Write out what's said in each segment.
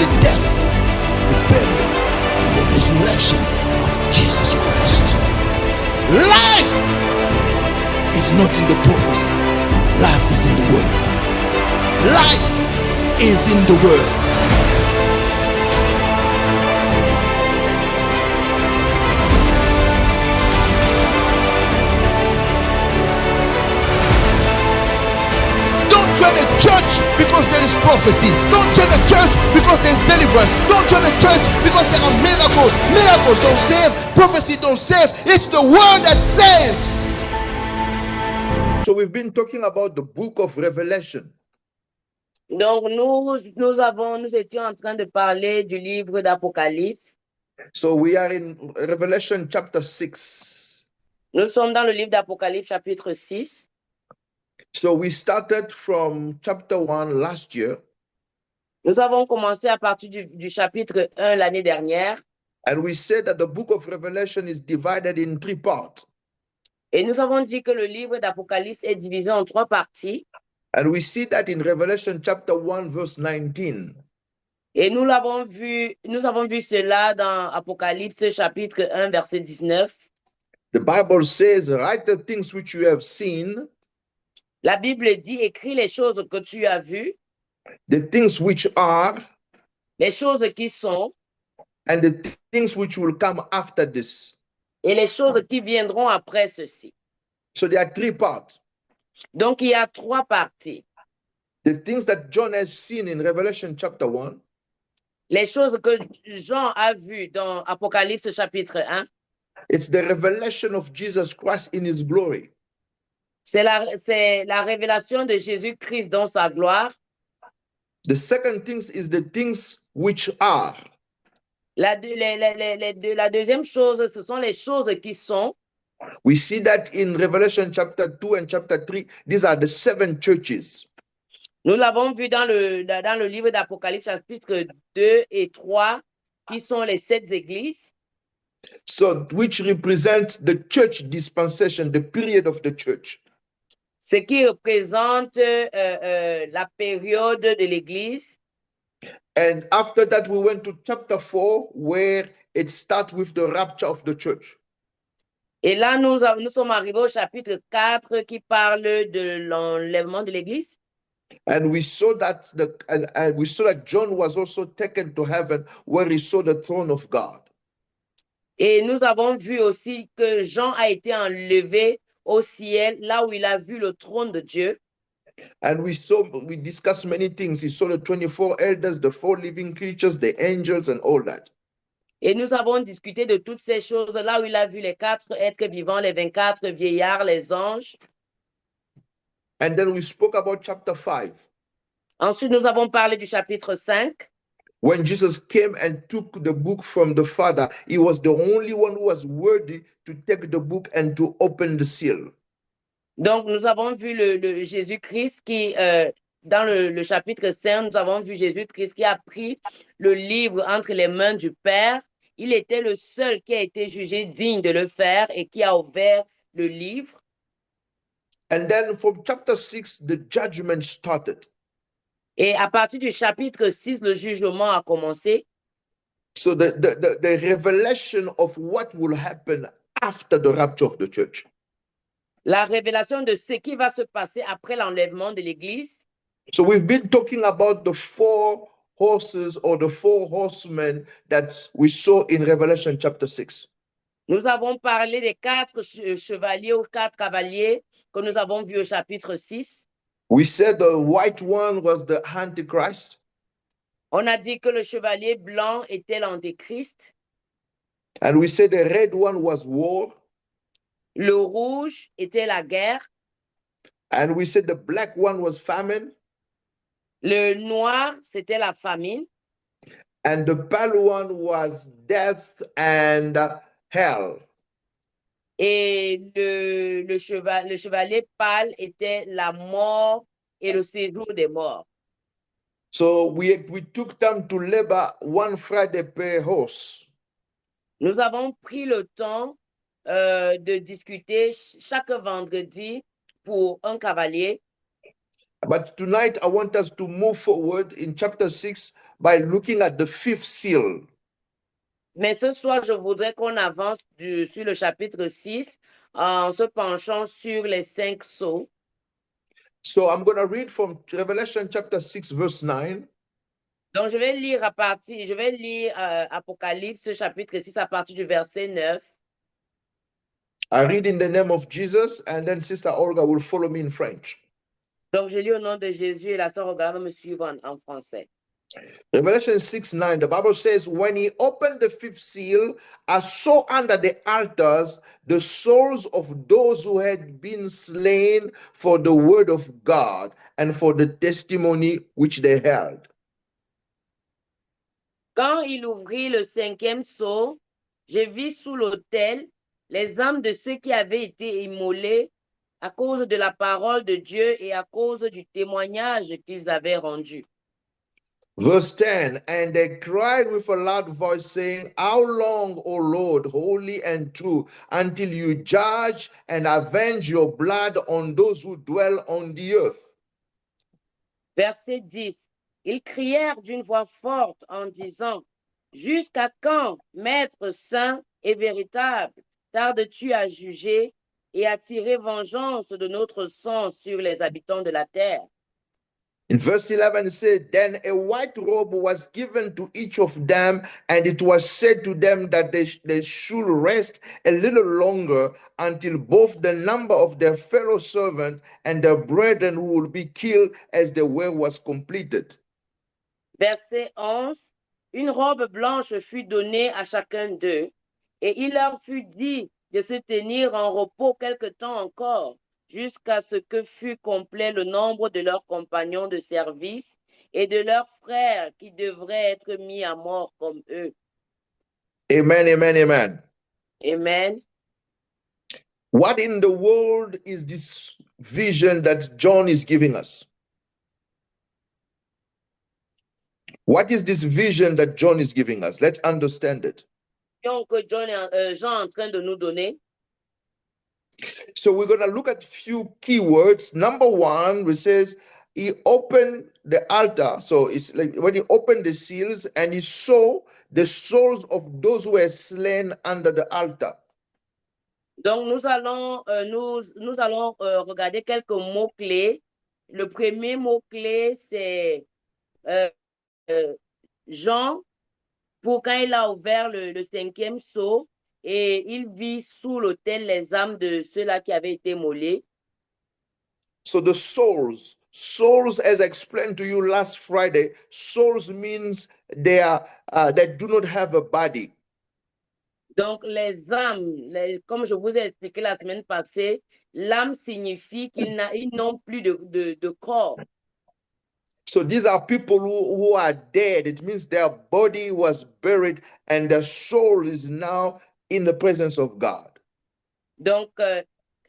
the death, the burial, and the resurrection of Jesus Christ. Life is not in the prophecy. Life is in the word. Life is in the word. Don't join a church because there is prophecy. Don't join a church because there is deliverance. Don't join a church because there are miracles. Miracles don't save. Prophecy don't save. It's the word that saves. So we've been talking about the book of Revelation. Donc, nous étions en train de parler du livre d'Apocalypse. So we are in Revelation chapter 6. Nous sommes dans le livre d'Apocalypse chapitre 6. So we started from chapter 1 last year. Nous avons commencé à partir du chapitre 1 l'année dernière. And we said that the book of Revelation is divided in 3 parts. Et nous avons dit que le livre d'Apocalypse est divisé en 3 parties. And we see that in Revelation chapter 1 verse 19. Et nous avons vu cela dans Apocalypse chapitre 1 verset 19. The Bible says, write the things which you have seen, La Bible dit, écris les choses que tu as vues, the things which are, les choses qui sont, and the things which will come after this. et les choses qui viendront après ceci. So there are 3 parts. Donc, il y a 3 parties. The things that John has seen in Revelation chapter 1, Les choses que Jean a vues dans Apocalypse chapitre 1, it's the revelation of Jesus Christ in his glory. c'est la révélation de Jésus-Christ dans sa gloire. The second thing is the things which are. La deuxième chose, ce sont les choses qui sont. We see that in Revelation chapter 2 and chapter 3, these are the 7 churches. Nous l'avons vu dans le livre d'Apocalypse chapitre 2 et 3, qui sont les 7 églises. So, which represent the church dispensation, the period of the church. Ce qui représente la période de l'église. And after that, we went to chapter 4, where it starts with the rapture of the church. Et là, nous sommes arrivés au chapitre 4 qui parle de l'enlèvement de l'église. And we saw that we saw that John was also taken to heaven, where he saw the throne of God. Et nous avons vu aussi que Jean a été enlevé au ciel, là où il a vu le trône de Dieu. And we discussed many things. He saw the 24 elders, the 4 living creatures, the angels, and all that. Et nous avons discuté de toutes ces choses, là où il a vu les 4 êtres vivants, les 24 vieillards, les anges. And then we spoke about chapter 5. Ensuite, nous avons parlé du chapitre 5. When Jesus came and took the book from the Father, he was the only one who was worthy to take the book and to open the seal. Donc, nous avons vu le Jésus-Christ qui, dans le chapitre 5, nous avons vu Jésus-Christ qui a pris le livre entre les mains du Père. Il était le seul qui a été jugé digne de le faire et qui a ouvert le livre. And then from chapter 6, the judgment started. Et à partir du chapitre 6, le jugement a commencé. So the revelation of what will happen after the rapture of the church. La révélation de ce qui va se passer après l'enlèvement de l'Église. So we've been talking about the 4 horses or the 4 horsemen that we saw in Revelation chapter 6. Nous avons parlé des 4 chevaliers ou 4 cavaliers que nous avons vus au chapitre 6. We said the white one was the Antichrist. On a dit que le chevalier blanc était l'Antéchrist. And we said the red one was war. Le rouge était la guerre. And we said the black one was famine. Le noir, c'était la famine. And the pale one was death and hell. Et le chevalier pâle était la mort et le séjour des morts. So we took time to labor one Friday per horse. Nous avons pris le temps de discuter chaque vendredi pour un cavalier. But tonight I want us to move forward in chapter 6 by looking at the fifth seal. Mais ce soir, je voudrais qu'on avance sur le chapitre 6 en se penchant sur les 5 sceaux. So I'm going to read from Revelation chapter 6 verse 9. Donc, je vais lire Apocalypse chapitre 6 à partir du verset 9. I read in the name of Jesus, and then Sister Olga will follow me in French. Donc, je lis au nom de Jésus et la sœur Olga va me suivre en français. Revelation 6:9, the Bible says, when he opened the fifth seal, I saw under the altars the souls of those who had been slain for the word of God and for the testimony which they held. Quand il ouvrit le 5e sceau, je vis sous l'autel les âmes de ceux qui avaient été immolés à cause de la parole de Dieu et à cause du témoignage qu'ils avaient rendu. Verse 10, and they cried with a loud voice, saying, how long, O Lord, holy and true, until you judge and avenge your blood on those who dwell on the earth? Verset 10. Ils crièrent d'une voix forte en disant, jusqu'à quand, Maître saint et véritable, tardes-tu à juger et à tirer vengeance de notre sang sur les habitants de la terre? In verse 11, it said, then a white robe was given to each of them, and it was said to them that they should rest a little longer until both the number of their fellow servants and their brethren who will be killed as the way was completed. Verset 11. Une robe blanche fut donnée à chacun d'eux, et il leur fut dit de se tenir en repos quelque temps encore, jusqu'à ce que fût complet le nombre de leurs compagnons de service et de leurs frères qui devraient être mis à mort comme eux. Amen, amen, amen. Amen. What in the world is this vision that John is giving us? What is this vision that John is giving us? Let's understand it. Donc, Jean est en train de nous donner. So we're going to look at a few keywords. Number one, which says he opened the altar. So it's like when he opened the seals and he saw the souls of those who were slain under the altar. Donc, nous allons regarder quelques mots-clés. Le premier mot-clé, c'est Jean, pour quand il a ouvert le 5e sceau, et il vit sous l'autel les âmes de ceux-là qui avaient été mollés. So the souls, as I explained to you last Friday, souls means they do not have a body. Donc, les âmes, comme je vous ai expliqué la semaine passée, l'âme signifie qu'ils n'ont plus de corps. So these are people who are dead. It means their body was buried and their soul is now in the presence of God. Donc,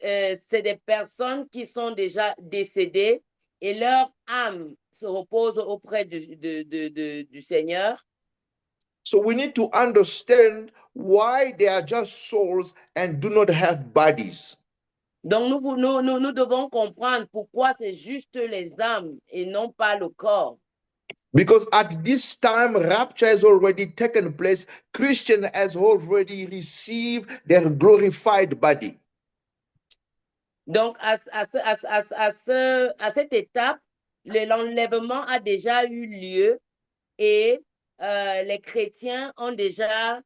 c'est des personnes qui sont déjà décédées et leur âme se repose auprès du Seigneur. So we need to understand why they are just souls and do not have bodies. Donc, nous devons comprendre pourquoi c'est juste les âmes et non pas le corps. Because at this time, rapture has already taken place. Christian has already received their glorified body. Donc, à cette étape, l'enlèvement a déjà eu lieu et les chrétiens ont déjà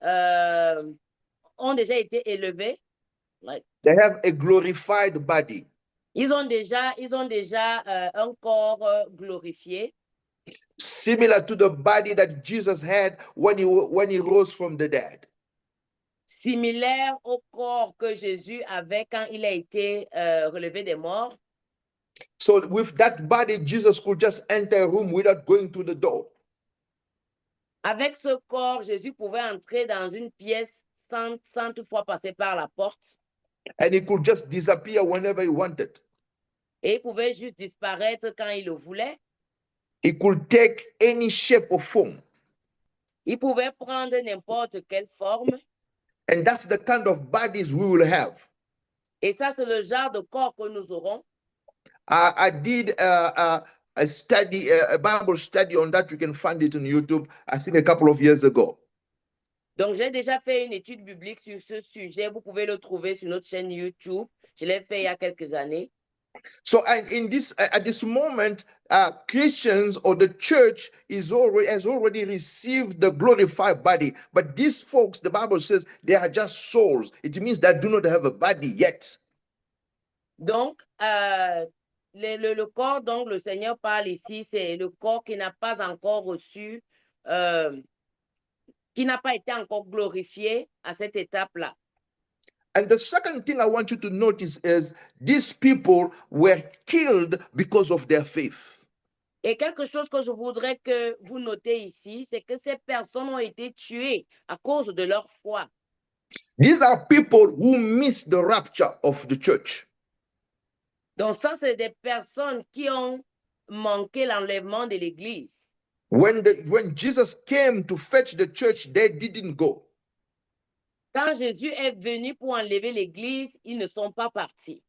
été élevés. Like, they have a glorified body. Ils ont déjà un corps glorifié. Similar to the body that Jesus had when he rose from the dead. Similaire au corps que Jésus avait quand il a été relevé des morts. So with that body, Jesus could just enter a room without going to the door. Avec ce corps, Jésus pouvait entrer dans une pièce sans toutefois passer par la porte. And he could just disappear whenever he wanted. Et il pouvait juste disparaître quand il le voulait. He could take any shape or form. Il pouvait prendre n'importe quelle forme. And that's the kind of bodies we will have. Et ça, c'est le genre de corps que nous aurons. I did a study, a Bible study on that. You can find it on YouTube, I think a couple of years ago. Donc, j'ai déjà fait une étude biblique sur ce sujet. Vous pouvez le trouver sur notre chaîne YouTube. Je l'ai fait il y a quelques années. So, and in this at this moment, Christians or the church has already received the glorified body, but these folks, the Bible says, they are just souls. It means they do not have a body yet. Donc, le corps dont le Seigneur parle ici, c'est le corps qui n'a pas encore reçu, qui n'a pas été encore glorifié à cette étape-là. And the second thing I want you to notice is these people were killed because of their faith. Et quelque chose que je voudrais que vous notez ici, c'est que ces personnes ont été tuées à cause de leur foi. These are people who missed the rapture of the church. Donc ça, c'est des personnes qui ont manqué l'enlèvement de l'Église. When Jesus came to fetch the church, they didn't go. Quand Jésus est venu pour enlever l'Église, ils ne sont pas partis.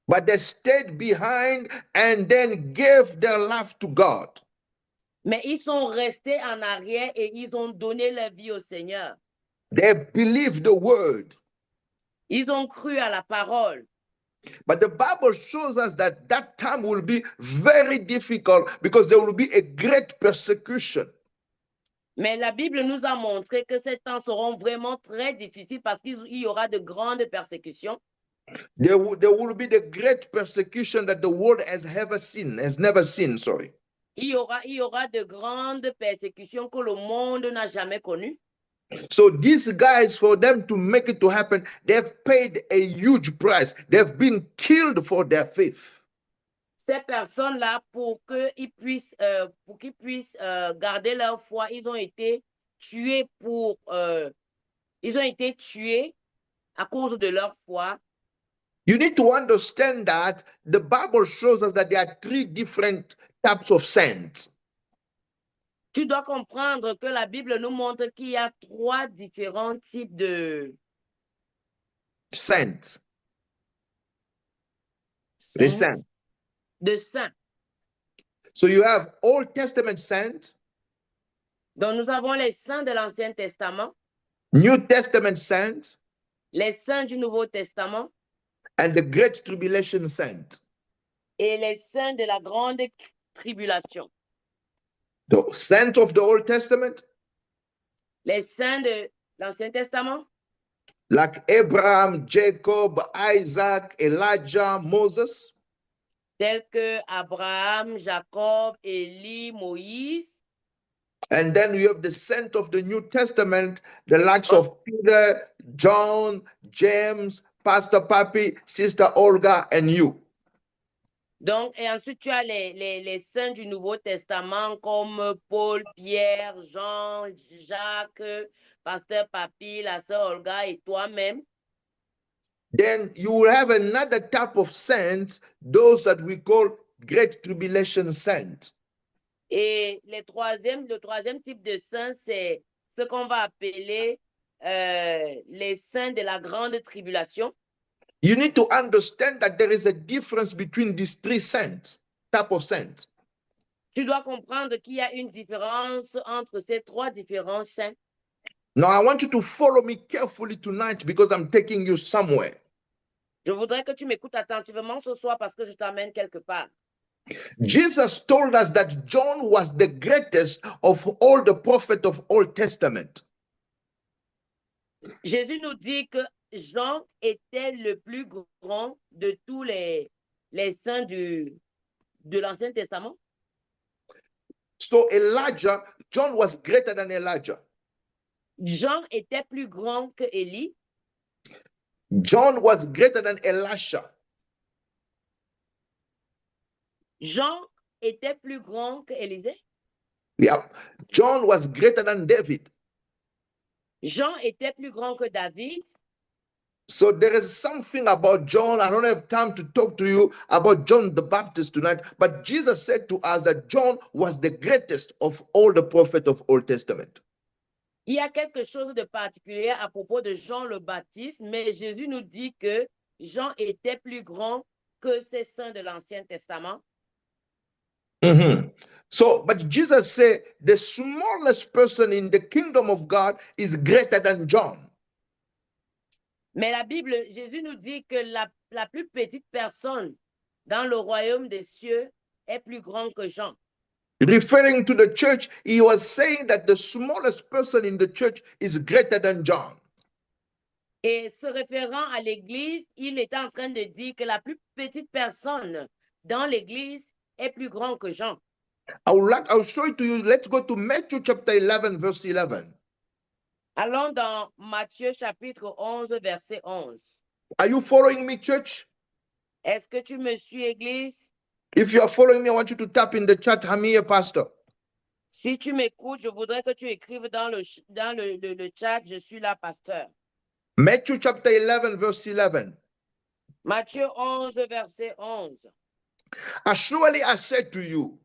But they stayed behind and then gave their life to God. Mais ils sont restés en arrière et ils ont donné leur vie au Seigneur. They believed the word. Ils ont cru à la parole. But the Bible shows us that that time will be very difficult because there will be a great persecution. Mais la Bible nous a montré que ces temps seront vraiment très difficiles parce qu'il y aura de grandes persécutions. There will be the great persecution that the world has never seen, sorry. Il y aura de grandes persécutions que le monde n'a jamais connues. So these guys, for them to make it to happen, they've paid a huge price. They've been killed for their faith. Ces personnes-là, pour qu'ils puissent, garder leur foi, ils ont été tués à cause de leur foi. You need to understand that the Bible shows us that there are three different types of saints. Tu dois comprendre que la Bible nous montre qu'il y a trois différents types de Saints. The saints. De saints. So you have Old Testament saints. Donc nous avons les saints de l'Ancien Testament. New Testament saints. Les saints du Nouveau Testament. And the Great Tribulation saints. Et les saints de la Grande Tribulation. The saints of the Old Testament. Les saints de l'Ancien Testament. Like Abraham, Jacob, Isaac, Elijah, Moses. Tels que Abraham, Jacob, Élie, Moïse. And then you have the saints of the New Testament, the likes of Peter, John, James, Pastor Papi, Sister Olga, and you. Donc, et ensuite, tu as les saints du Nouveau Testament comme Paul, Pierre, Jean, Jacques, Pasteur Papi, la sœur Olga et toi-même. Then you will have another type of saints, those that we call Great Tribulation saints. Et le troisième type de saints, c'est ce qu'on va appeler les saints de la Grande Tribulation. You need to understand that there is a difference between these three saints, type of saints. Tu dois comprendre qu'il y a une différence entre ces trois différents saints. Now, I want you to follow me carefully tonight because I'm taking you somewhere. Je voudrais que tu m'écoutes attentivement ce soir parce que je t'amène quelque part. Jesus told us that John was the greatest of all the prophets of Old Testament. Jésus nous dit que Jean était le plus grand de tous les saints de l'Ancien Testament. So John was greater than Elijah. Jean était plus grand que Élie. John was greater than Elisha. Jean était plus grand que Élisée. Yeah. John was greater than David. Jean était plus grand que David. So there is something about John. I don't have time to talk to you about John the Baptist tonight, but Jesus said to us that John was the greatest of all the prophets of Old Testament. Il y a quelque chose de particulier à propos de Jean le Baptiste, mais Jésus nous dit que Jean était plus grand que ces saints de l'Ancien Testament. Mhm. So, but Jesus said the smallest person in the kingdom of God is greater than John. Mais la Bible, Jésus nous dit que la plus petite personne dans le royaume des cieux est plus grand que Jean. Referring to the church, he was saying that the smallest person in the church is greater than John. Et se référant à l'Église, il était en train de dire que la plus petite personne dans l'Église est plus grand que Jean. I'll show it to you. Let's go to Matthew chapter 11, verse 11. Allons dans Matthieu chapitre 11, verset 11. Are you following me, church? Est-ce que tu me suis, Église? If you are following me, I want you to tap in the chat, I'm here, Pastor. Si tu m'écoutes, je voudrais que tu écrives dans le chat, je suis là, pasteur. Matthew chapter 11, verse 11. Matthieu 11, verset 11. Surely I said to you,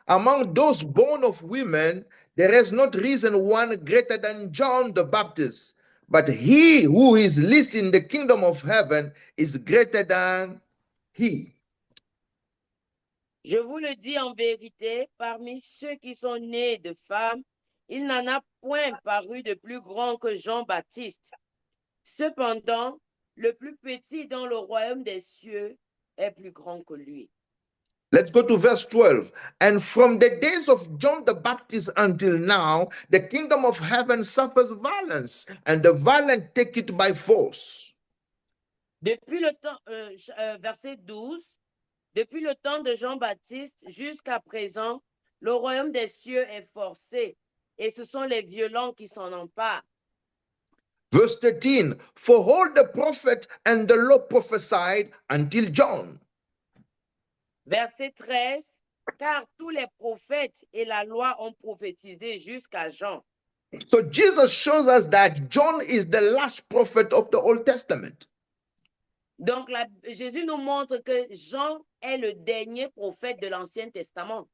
among those born of women, there is not risen one greater than John the Baptist. But he who is least in the kingdom of heaven is greater than he. Je vous le dis en vérité, parmi ceux qui sont nés de femmes, il n'en a point paru de plus grand que Jean-Baptiste. Cependant, le plus petit dans le royaume des cieux est plus grand que lui. Let's go to verse 12. And from the days of John the Baptist until now, the kingdom of heaven suffers violence, and the violent take it by force. Depuis le temps, verset 12, depuis le temps de Jean-Baptiste jusqu'à présent, le royaume des cieux est forcé, et ce sont les violents qui s'en emparent. Verse 13, for all the prophet and the law prophesied until John. Verset 13, car tous les prophètes et la loi ont prophétisé jusqu'à Jean. So Jesus shows us that John is the last prophet of the Old Testament. Donc Jésus nous montre que Jean est le dernier prophète de l'Ancien Testament.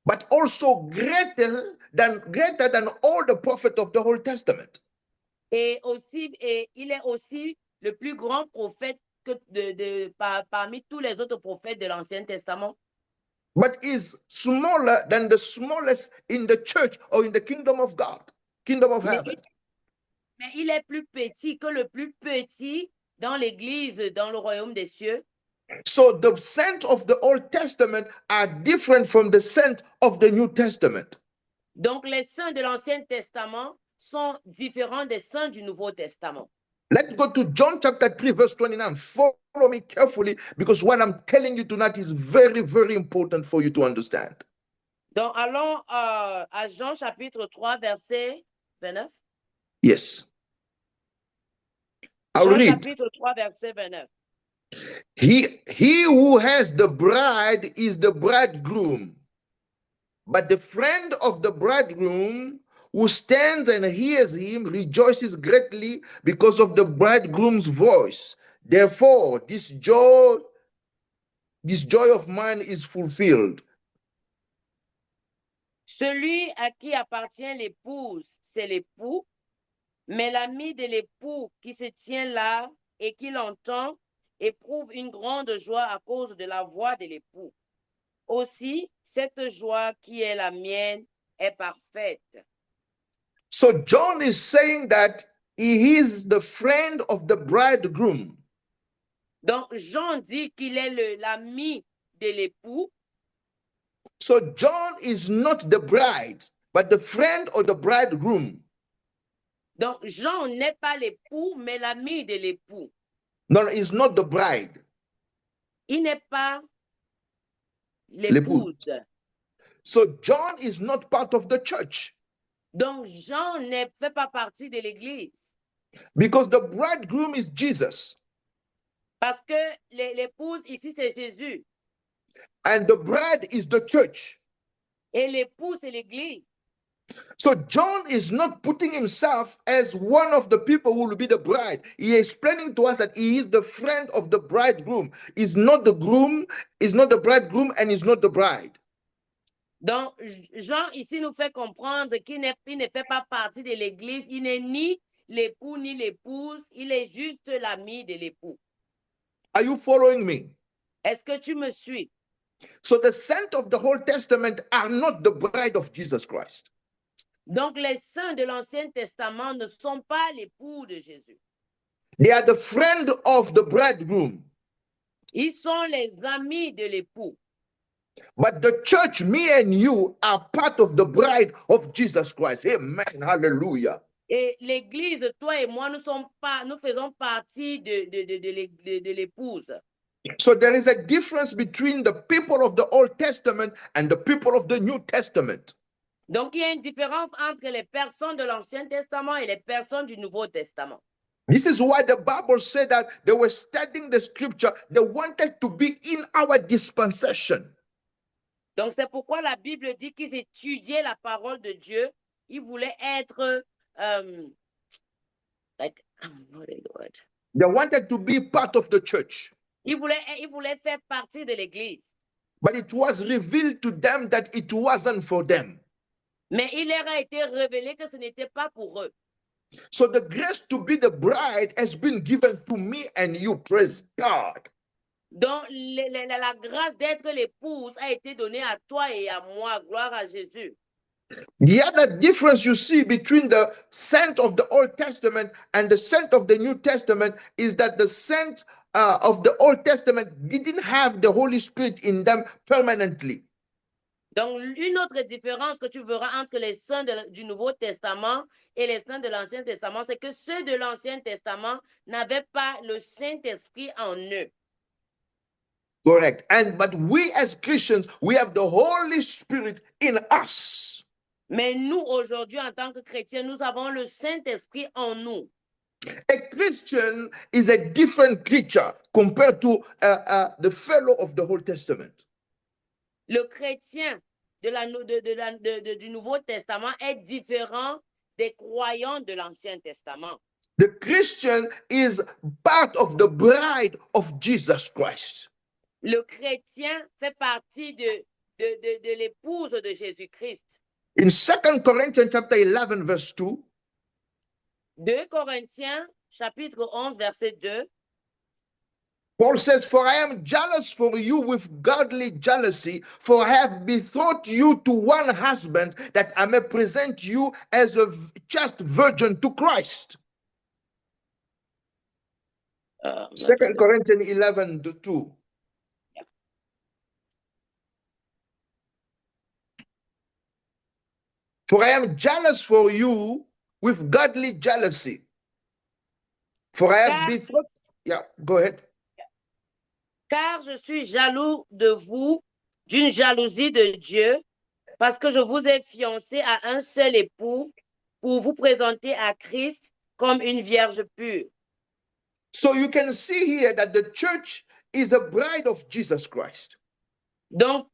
But also greater than all the prophets of the Old Testament. Et il est aussi le plus grand prophète que parmi tous les autres prophètes de l'Ancien Testament. But is smaller than the smallest in the church or in the kingdom of God, kingdom of heaven. Mais il est plus petit que le plus petit dans l'Église, dans le royaume des cieux. So the saints of the Old Testament are different from the saints of the New Testament. Donc les saints de l'Ancien Testament sont différents des saints du Nouveau Testament. Let's go to John chapter 3, verse 29. Follow me carefully because what I'm telling you tonight is very, very important for you to understand. Donc, allons à Jean chapitre 3, verset 29. Yes. I'll Jean read. chapitre 3, verset 29. He who has the bride is the bridegroom, but the friend of the bridegroom who stands and hears him rejoices greatly because of the bridegroom's voice. Therefore, this joy of mine is fulfilled. Celui à qui appartient l'épouse, c'est l'époux, mais l'ami de l'époux qui se tient là et qui l'entend éprouve une grande joie à cause de la voix de l'époux. Aussi, cette joie qui est la mienne est parfaite. So John is saying that he is the friend of the bridegroom. Donc, Jean dit qu'il est l'ami de l'époux. So John is not the bride, but the friend of the bridegroom. Donc, Jean n'est pas l'époux, mais l'ami de l'époux. No, he's not the bride. Il n'est pas l'épouse. So John is not part of the church. Donc, Jean ne fait pas partie de l'Église. Because the bridegroom is Jesus. Parce que l'épouse ici, c'est Jésus. And the bride is the church. Et l'époux, c'est l'Église. So John is not putting himself as one of the people who will be the bride. He is explaining to us that he is the friend of the bridegroom. He's not the groom, he's not the bridegroom, and he's not the bride. Donc, Jean ici nous fait comprendre qu'il ne fait pas partie de l'Église. Il n'est ni l'époux ni l'épouse. Il est juste l'ami de l'époux. Are you following me? Est-ce que tu me suis? So the saints of the Old Testament are not the bride of Jesus Christ. Donc, les saints de l'Ancien Testament ne sont pas l'époux de Jésus. They are the friend of the bridegroom. Ils sont les amis de l'époux. But the church, me and you, are part of the bride of Jesus Christ. Amen. Hallelujah. Et l'Église, toi et moi, nous faisons partie de l'épouse. So there is a difference between the people of the Old Testament and the people of the New Testament. Donc, il y a une différence entre les personnes de l'Ancien Testament et les personnes du Nouveau Testament. This is why the Bible said that they were studying the scripture. They wanted to be in our dispensation. Donc, c'est pourquoi la Bible dit qu'ils étudiaient la parole de Dieu. Ils voulaient être, They wanted to be part of the church. ils voulaient faire partie de l'Église. But it was revealed to them that it wasn't for them. Mais il leur a été révélé que ce n'était pas pour eux. So the grace to be the bride has been given to me and you. Praise God. Donc, la grâce d'être l'épouse a été donnée à toi et à moi. Gloire à Jésus. The other difference you see between the saint of the Old Testament and the saint of the New Testament is that the saint of the Old Testament didn't have the Holy Spirit in them permanently. Donc, une autre différence que tu verras entre les saints du Nouveau Testament et les saints de l'Ancien Testament, c'est que ceux de l'Ancien Testament n'avaient pas le Saint-Esprit en eux. Correct. But we as Christians, we have the Holy Spirit in us. Mais nous, aujourd'hui, en tant que chrétiens, nous avons le Saint-Esprit en nous. A Christian is a different creature compared to the fellow of the Old Testament. Le chrétien du Nouveau Testament est différent des croyants de l'Ancien Testament. The Christian is part of the bride of Jesus Christ. Le chrétien fait partie de l'épouse de Jésus-Christ. In 2 Corinthians chapter 11 verse 2, 2 Corinthiens chapitre 11 verset 2, Paul says, "For I am jealous for you with godly jealousy, for I have betrothed you to one husband, that I may present you as a just virgin to Christ." 2 Corinthians 11 2. For I am jealous for you with godly jealousy. For I have betrothed. Yeah, go ahead. Car je suis jaloux de vous d'une jalousie de Dieu, parce que je vous ai fiancé à un seul époux pour vous présenter à Christ comme une vierge pure. So you can see here that the church is a bride of Jesus Christ. Donc,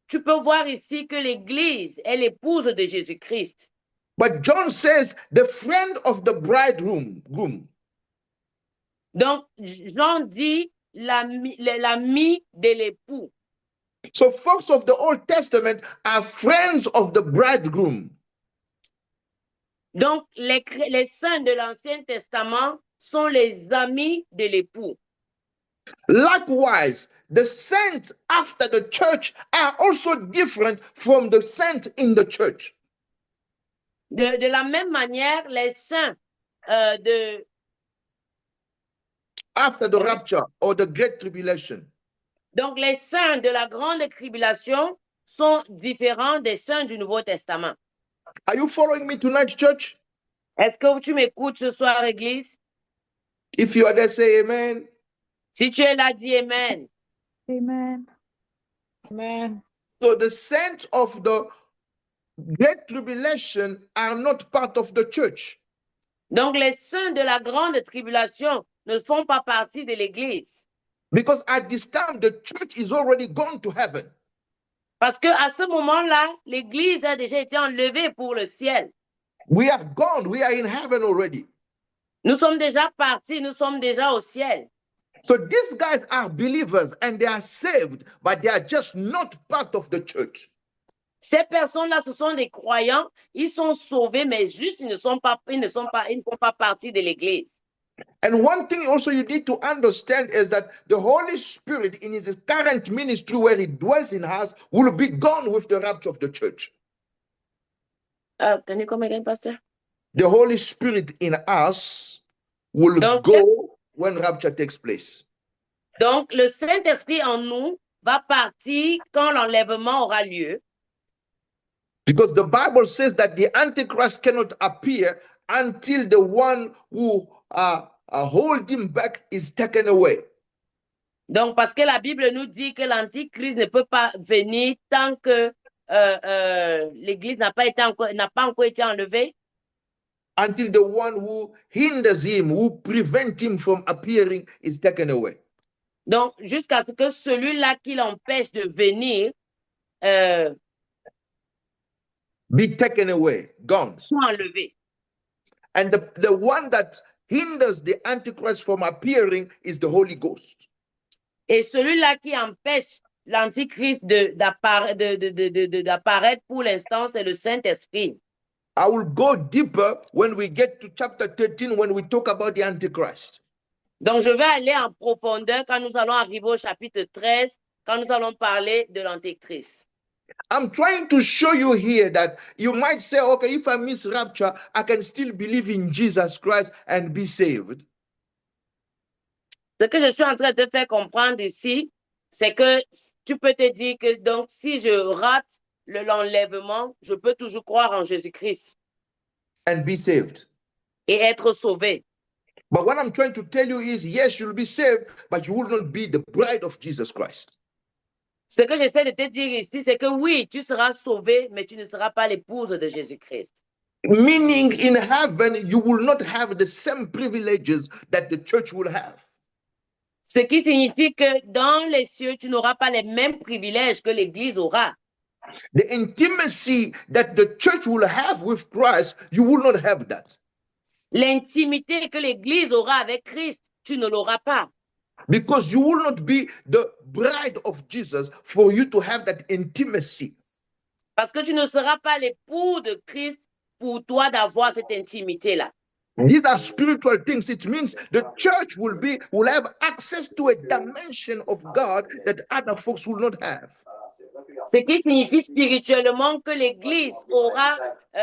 tu peux voir ici que l'Église est l'épouse de Jésus-Christ. But John says the friend of the bridegroom. Donc, Jean dit l'ami de l'époux. So folks of the Old Testament are friends of the bridegroom. Donc, les saints de l'Ancien Testament sont les amis de l'époux. Likewise, the saints after the church are also different from the saints in the church. De la même manière, les saints after the rapture or the great tribulation. Donc, les saints de la grande tribulation sont différents des saints du Nouveau Testament. Are you following me tonight, church? Est-ce que tu m'écoutes ce soir, Église? If you are there, say amen. Si tu es là, dis amen. Amen. Amen. So the saints of the great tribulation are not part of the church. Donc, les saints de la grande tribulation ne font pas partie de l'Église. Because at this time, the church is already gone to heaven. Parce qu'à ce moment-là, l'Église a déjà été enlevée pour le ciel. We are gone. We are in heaven already. Nous sommes déjà partis. Nous sommes déjà au ciel. So these guys are believers and they are saved, but they are just not part of the church. Ces personnes-là, ce sont des croyants. Ils sont sauvés, mais juste ils ne font pas partie de l'Église. And one thing also you need to understand is that the Holy Spirit in his current ministry where he dwells in us will be gone with the rapture of the church. Can you come again, Pastor? The Holy Spirit in us will go when rapture takes place. Donc, le Saint-Esprit en nous va partir quand l'enlèvement aura lieu. Because the Bible says that the Antichrist cannot appear until the one who hold him back is taken away. Donc, parce que la Bible nous dit que l'Antichrist ne peut pas venir tant que l'Église n'a pas encore été enlevée. Until the one who hinders him, who prevents him from appearing, is taken away. Donc, jusqu'à ce que celui-là qui l'empêche de venir be taken away, gone. soit enlevé. And the one that hinders the Antichrist from appearing is the Holy Ghost. Et celui-là qui empêche l'Antichrist d'apparaître pour l'instant, c'est le Saint-Esprit. I will go deeper when we get to chapter 13 when we talk about the Antichrist. Donc, je vais aller en profondeur quand nous allons arriver au chapitre 13, quand nous allons parler de l'Antéchrist. I'm trying to show you here that you might say, okay, if I miss rapture, I can still believe in Jesus Christ and be saved. Ce que je suis en train de te faire comprendre ici, c'est que tu peux te dire que donc si je rate l'enlèvement, je peux toujours croire en Jésus-Christ. And be saved. Et être sauvé. But what I'm trying to tell you is, yes, you'll be saved, but you will not be the bride of Jesus Christ. Ce que j'essaie de te dire ici, c'est que oui, tu seras sauvé, mais tu ne seras pas l'épouse de Jésus-Christ. Meaning in heaven, you will not have the same privileges that the church will have. Ce qui signifie que dans les cieux, tu n'auras pas les mêmes privilèges que l'Église aura. The intimacy that the church will have with Christ, you will not have that. L'intimité que l'Église aura avec Christ, tu ne l'auras pas. Because you will not be the bride of Jesus for you to have that intimacy. Parce que tu ne seras pas l'époux de Christ pour toi d'avoir cette intimité-là. These are spiritual things. It means the church will have access to a dimension of God that other folks will not have. Ce qui signifie spirituellement que l'Église aura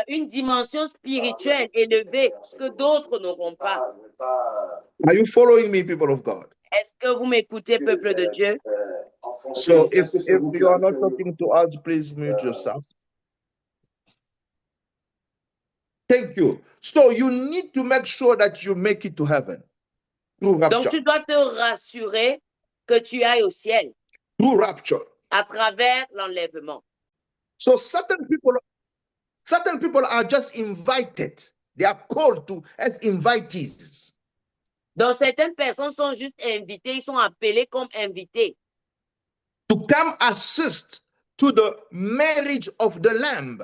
une dimension spirituelle élevée que d'autres n'auront pas. Are you following me, people of God? Est-ce que vous m'écoutez, peuple de Dieu? So if you are not talking to us, please mute yourself. Thank you. So you need to make sure that you make it to heaven through rapture. Donc tu dois te rassurer que tu ailles au ciel. Through rapture. À travers l'enlèvement. So certain people are just invited. They are called to as invitees. Donc certaines personnes sont juste invitées, ils sont appelés comme invités. To come assist to the marriage of the Lamb.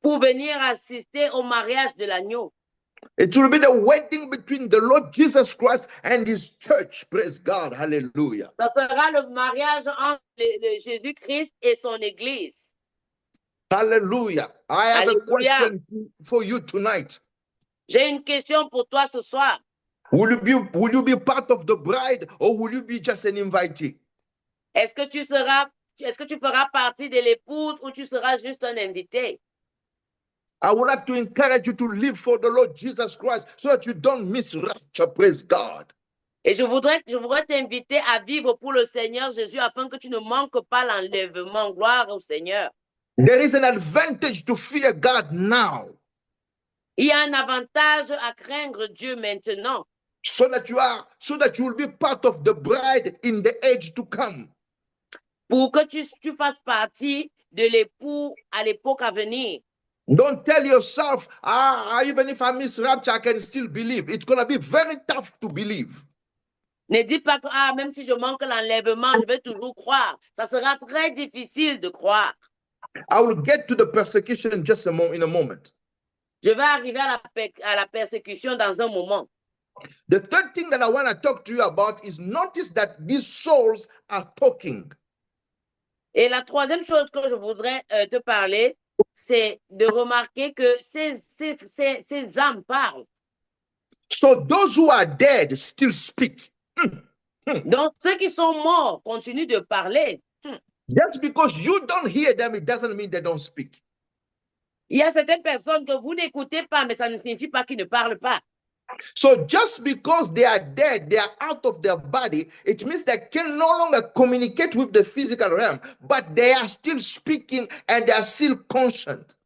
Pour venir assister au mariage de l'agneau. It will be the wedding between the Lord Jesus Christ and his church. Praise God. Hallelujah. Ça sera le mariage entre Jésus-Christ et son église. Hallelujah. I have a question for you tonight. J'ai une question pour toi ce soir. Will you be part of the bride or will you be just an invitee? Est-ce que tu feras partie de l'épouse ou tu seras juste un invité? I would like to encourage you to live for the Lord Jesus Christ so that you don't miss rapture. Praise God. Et je voudrais t'inviter à vivre pour le Seigneur Jésus afin que tu ne manques pas l'enlèvement. Gloire au Seigneur. There is an advantage to fear God now. Il y a un avantage à craindre Dieu maintenant. So that you will be part of the bride in the age to come. Pour que tu fasses partie de l'époux à l'époque à venir. Don't tell yourself, even if I miss rapture, I can still believe. It's going to be very tough to believe. Ne dis pas que même si je manque l'enlèvement, je vais toujours croire. Ça sera très difficile de croire. I will get to the persecution in just in a moment. Je vais arriver à la persécution dans un moment. The third thing that I want to talk to you about is notice that these souls are talking. Et la troisième chose que je voudrais te parler, c'est de remarquer que ces âmes parlent. So those who are dead still speak. Donc, ceux qui sont morts continuent de parler. Just because you don't hear them, it doesn't mean they don't speak. Il y a certaines personnes que vous n'écoutez pas, mais ça ne signifie pas qu'ils ne parlent pas. So just because they are dead, they are out of their body, it means they can no longer communicate with the physical realm, but they are still speaking and they are still conscient.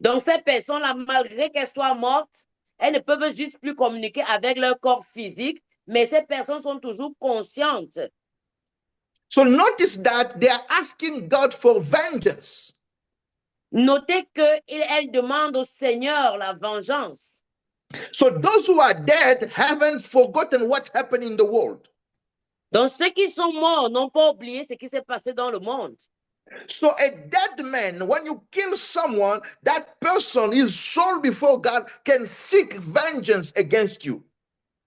Donc, ces personnes-là, malgré qu'elles soient mortes, elles ne peuvent juste plus communiquer avec leur corps physique, mais ces personnes sont toujours conscientes. So notice that they are asking God for vengeance. Notez qu'elles demandent au Seigneur la vengeance. So those who are dead haven't forgotten what happened in the world. Donc, ceux qui sont morts n'ont pas oublié ce qui s'est passé dans le monde. So a dead man, when you kill someone, that person, his soul before God, can seek vengeance against you.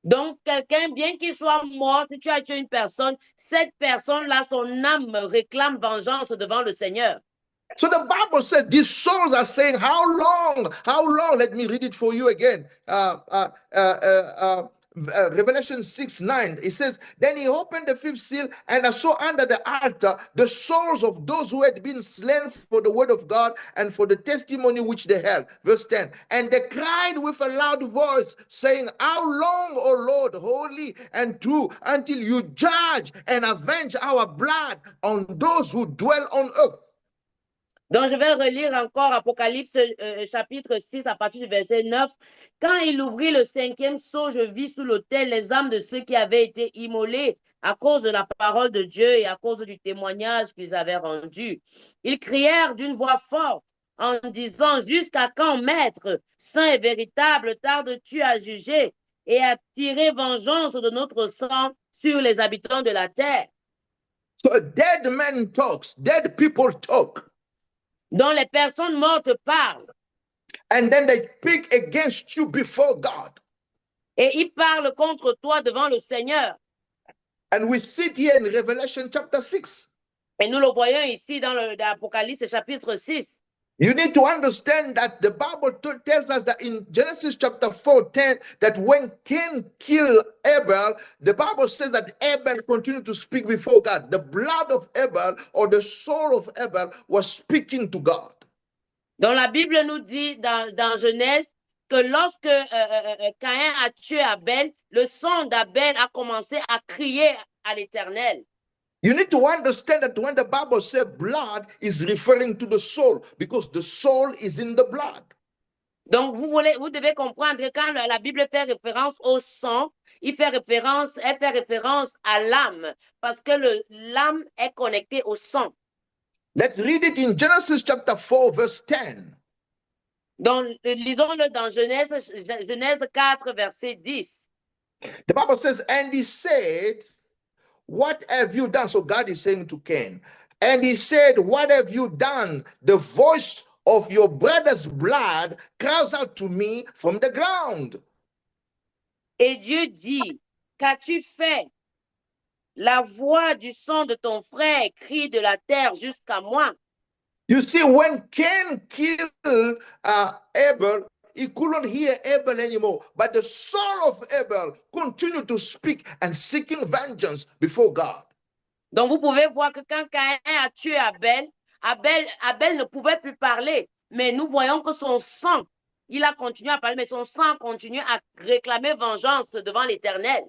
Donc, quelqu'un, bien qu'il soit mort, si tu as tué une personne, cette personne-là, son âme réclame vengeance devant le Seigneur. So the Bible says these souls are saying, how long? How long? Let me read it for you again. Revelation 6:9. It says, then he opened the fifth seal, and I saw under the altar the souls of those who had been slain for the word of God and for the testimony which they held. Verse 10. And they cried with a loud voice, saying, how long, O Lord, holy and true, until you judge and avenge our blood on those who dwell on earth? Donc, je vais relire encore Apocalypse chapitre 6 à partir du verset 9. Quand il ouvrit le cinquième sceau, je vis sous l'autel les âmes de ceux qui avaient été immolés à cause de la parole de Dieu et à cause du témoignage qu'ils avaient rendu. Ils crièrent d'une voix forte en disant, jusqu'à quand, maître, saint et véritable, tardes-tu à juger et à tirer vengeance de notre sang sur les habitants de la terre? So dead man talks, dead people talk. Dont les personnes mortes parlent. And then they speak against you before God. Et ils parlent contre toi devant le Seigneur. And we see it here in Revelation chapter 6. Et nous le voyons ici dans l'Apocalypse chapitre 6. You need to understand that the Bible tells us that in Genesis chapter 4:10, that when Cain killed Abel, the Bible says that Abel continued to speak before God. The blood of Abel or the soul of Abel was speaking to God. Donc la Bible nous dit dans Genèse que lorsque Caïn a tué Abel, le sang d'Abel a commencé à crier à l'Éternel. You need to understand that when the Bible says blood is referring to the soul, because the soul is in the blood. Donc vous devez comprendre que quand la Bible fait référence au sang, elle fait référence à l'âme, parce que l'âme est connectée au sang. Let's read it in Genesis chapter 4, verse 10. Donc, lisons-le dans Genèse 4, verset 10. The Bible says, and he said, what have you done? So God is saying to Cain, and he said, what have you done? The voice of your brother's blood cries out to me from the ground. Et Dieu dit, qu'as-tu fait? La voix du sang de ton frère crie de la terre jusqu'à moi. You see, when Cain killed Abel, he couldn't hear Abel anymore. But the soul of Abel continued to speak and seeking vengeance before God. Donc, vous pouvez voir que quand Caïn a tué Abel, Abel ne pouvait plus parler. Mais nous voyons que son sang, il a continué à parler, mais son sang continue à réclamer vengeance devant l'Éternel.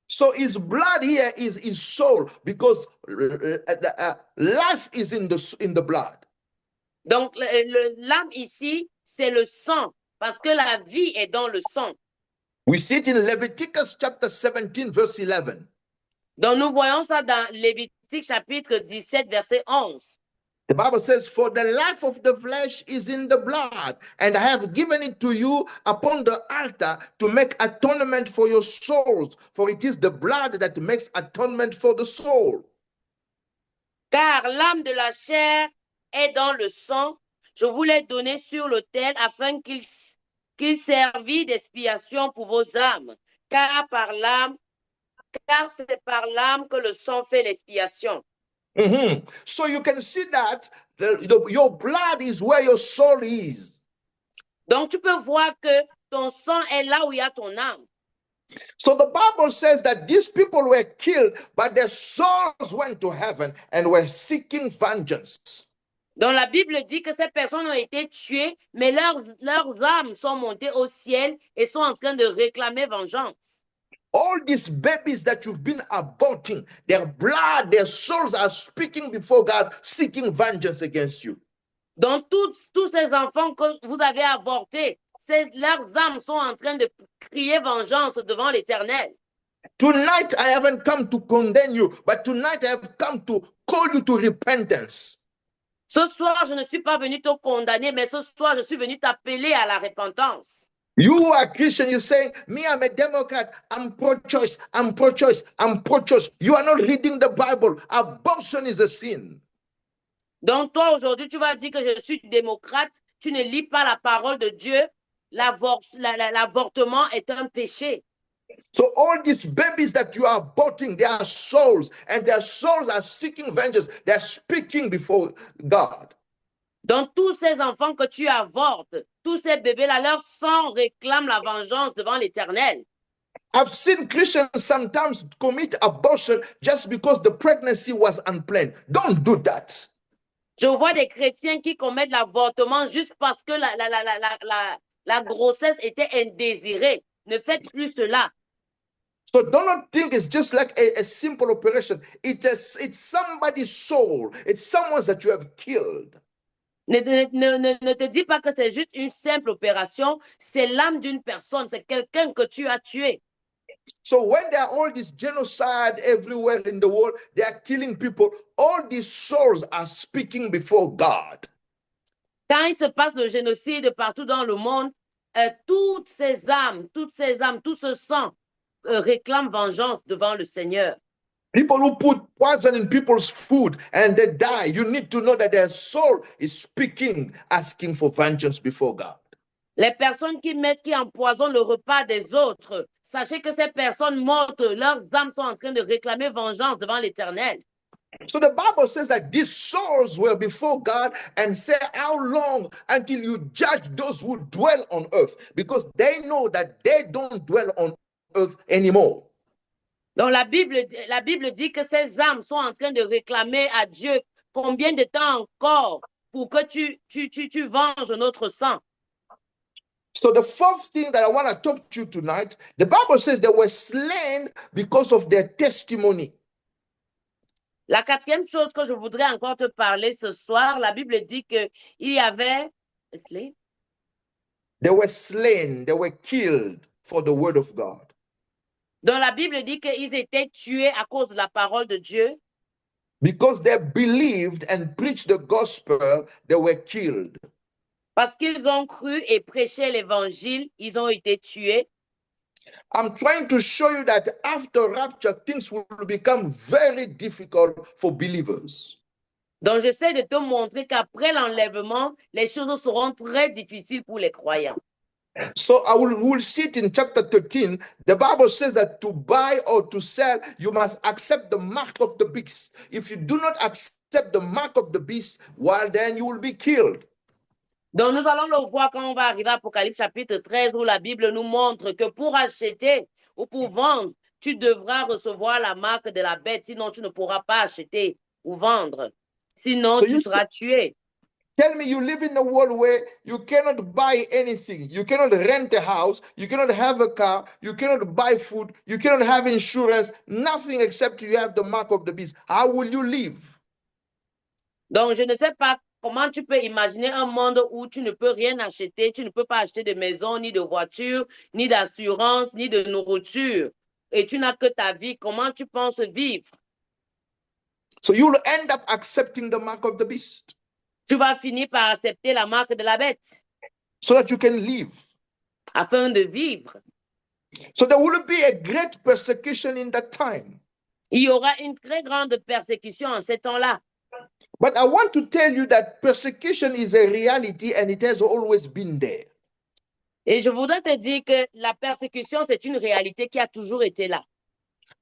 So his blood here is his soul, because life is in the blood. Donc, l'âme ici, c'est le sang, parce que la vie est dans le sang. We see it in Leviticus chapter 17, verse 11. Donc, nous voyons ça dans Lévitique chapitre 17, verset 11. The Bible says, for the life of the flesh is in the blood, and I have given it to you upon the altar to make atonement for your souls, for it is the blood that makes atonement for the soul. Car l'âme de la chair est dans le sang, je vous l'ai donné sur l'autel afin qu'il servit d'expiation pour vos âmes, car c'est par l'âme que le sang fait l'expiation. So you can see that your blood is where your soul is. Donc tu peux voir que ton sang est là où il y a ton âme. So the Bible says that these people were killed, but their souls went to heaven and were seeking vengeance. Donc la Bible dit que ces personnes ont été tuées, mais leurs âmes sont montées au ciel et sont en train de réclamer vengeance. All these babies that you've been aborting, their blood, their souls are speaking before God, seeking vengeance against you. Donc tous ces enfants que vous avez avortés, leurs âmes sont en train de crier vengeance devant l'Éternel. Tonight, I haven't come to condemn you, but tonight I have come to call you to repentance. Ce soir, je ne suis pas venu te condamner, mais ce soir, je suis venu t'appeler à la repentance. You are Christian, you're saying, me, I'm a Democrat, I'm pro-choice, I'm pro-choice, I'm pro-choice. You are not reading the Bible. Abortion is a sin. Donc toi, aujourd'hui, tu vas dire que je suis démocrate, tu ne lis pas la parole de Dieu, l'avortement est un péché. So all these babies that you are aborting, they are souls, and their souls are seeking vengeance. They are speaking before God. Donc tous ces enfants que tu avortes, tous ces bébés-là, leur sang réclame la vengeance devant l'Éternel. I've seen Christians sometimes commit abortion just because the pregnancy was unplanned. Don't do that. Je vois des chrétiens qui commettent l'avortement juste parce que la grossesse était indésirée. Ne faites plus cela. So don't think it's just like a simple operation. It's somebody's soul. It's someone that you have killed. Ne te dis pas que c'est juste une simple opération. C'est l'âme d'une personne. C'est quelqu'un que tu as tué. So when there are all this genocide everywhere in the world, they are killing people. All these souls are speaking before God. Quand il se passe le génocide partout dans le monde, toutes ces âmes, tout ce sang réclament vengeance devant le Seigneur. People who put poison in people's food and they die, you need to know that their soul is speaking, asking for vengeance before God. Les personnes qui empoisonnent le repas des autres, sachez que ces personnes mortes, leurs âmes sont en train de réclamer vengeance devant l'Éternel. So the Bible says that these souls were before God and say, how long until you judge those who dwell on earth? Because they know that they don't dwell on earth anymore. Donc la Bible dit que ces âmes sont en train de réclamer à Dieu combien de temps encore pour que tu venges notre sang. So the fourth thing that I want to talk to you tonight, the Bible says they were slain because of their testimony. La quatrième chose que je voudrais encore te parler ce soir, la Bible dit qu'il y avait... They were slain, they were killed for the word of God. Donc la Bible dit qu'ils étaient tués à cause de la parole de Dieu. Because they believed and preached the gospel, they were killed. Parce qu'ils ont cru et prêché l'évangile, ils ont été tués. I'm trying to show you that after rapture, things will become very difficult for believers. Donc, j'essaie de te montrer qu'après l'enlèvement, les choses seront très difficiles pour les croyants. So we'll see it in chapter 13. The Bible says that to buy or to sell, you must accept the mark of the beast. If you do not accept the mark of the beast, well, then you will be killed. Donc, nous allons le voir quand on va arriver à Apocalypse chapitre 13, où la Bible nous montre que pour acheter ou pour vendre, tu devras recevoir la marque de la bête, sinon tu ne pourras pas acheter ou vendre. Sinon, tu seras tué. Tell me, you live in a world where you cannot buy anything. You cannot rent a house. You cannot have a car. You cannot buy food. You cannot have insurance. Nothing except you have the mark of the beast. How will you live? Donc, je ne sais pas comment tu peux imaginer un monde où tu ne peux rien acheter. Tu ne peux pas acheter de maison, ni de voiture, ni d'assurance, ni de nourriture. Et tu n'as que ta vie. Comment tu penses vivre? So you will end up accepting the mark of the beast. Tu vas finir par accepter la marque de la bête. So that you can live. Afin de vivre. So there will be a great persecution in that time. Il y aura une très grande persécution en ces temps-là. But I want to tell you that persecution is a reality and it has always been there. Et je voudrais te dire que la persécution, c'est une réalité qui a toujours été là.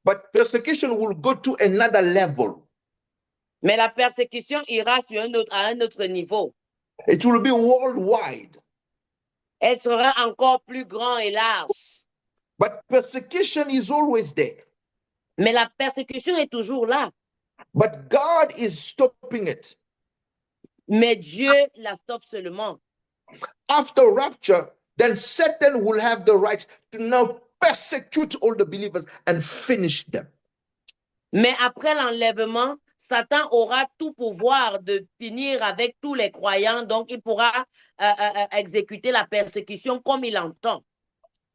But persecution will go to another level. Mais la persécution ira à un autre niveau. It will be worldwide. elle sera encore plus grande et large. But persecution is always there. Mais la persécution est toujours là. But God is stopping it. Mais Dieu la stoppe seulement. After rapture, then Satan will have the right to now persecute all the believers and finish them. Mais après l'enlèvement, Satan aura tout pouvoir de finir avec tous les croyants, donc il pourra exécuter la persécution comme il entend.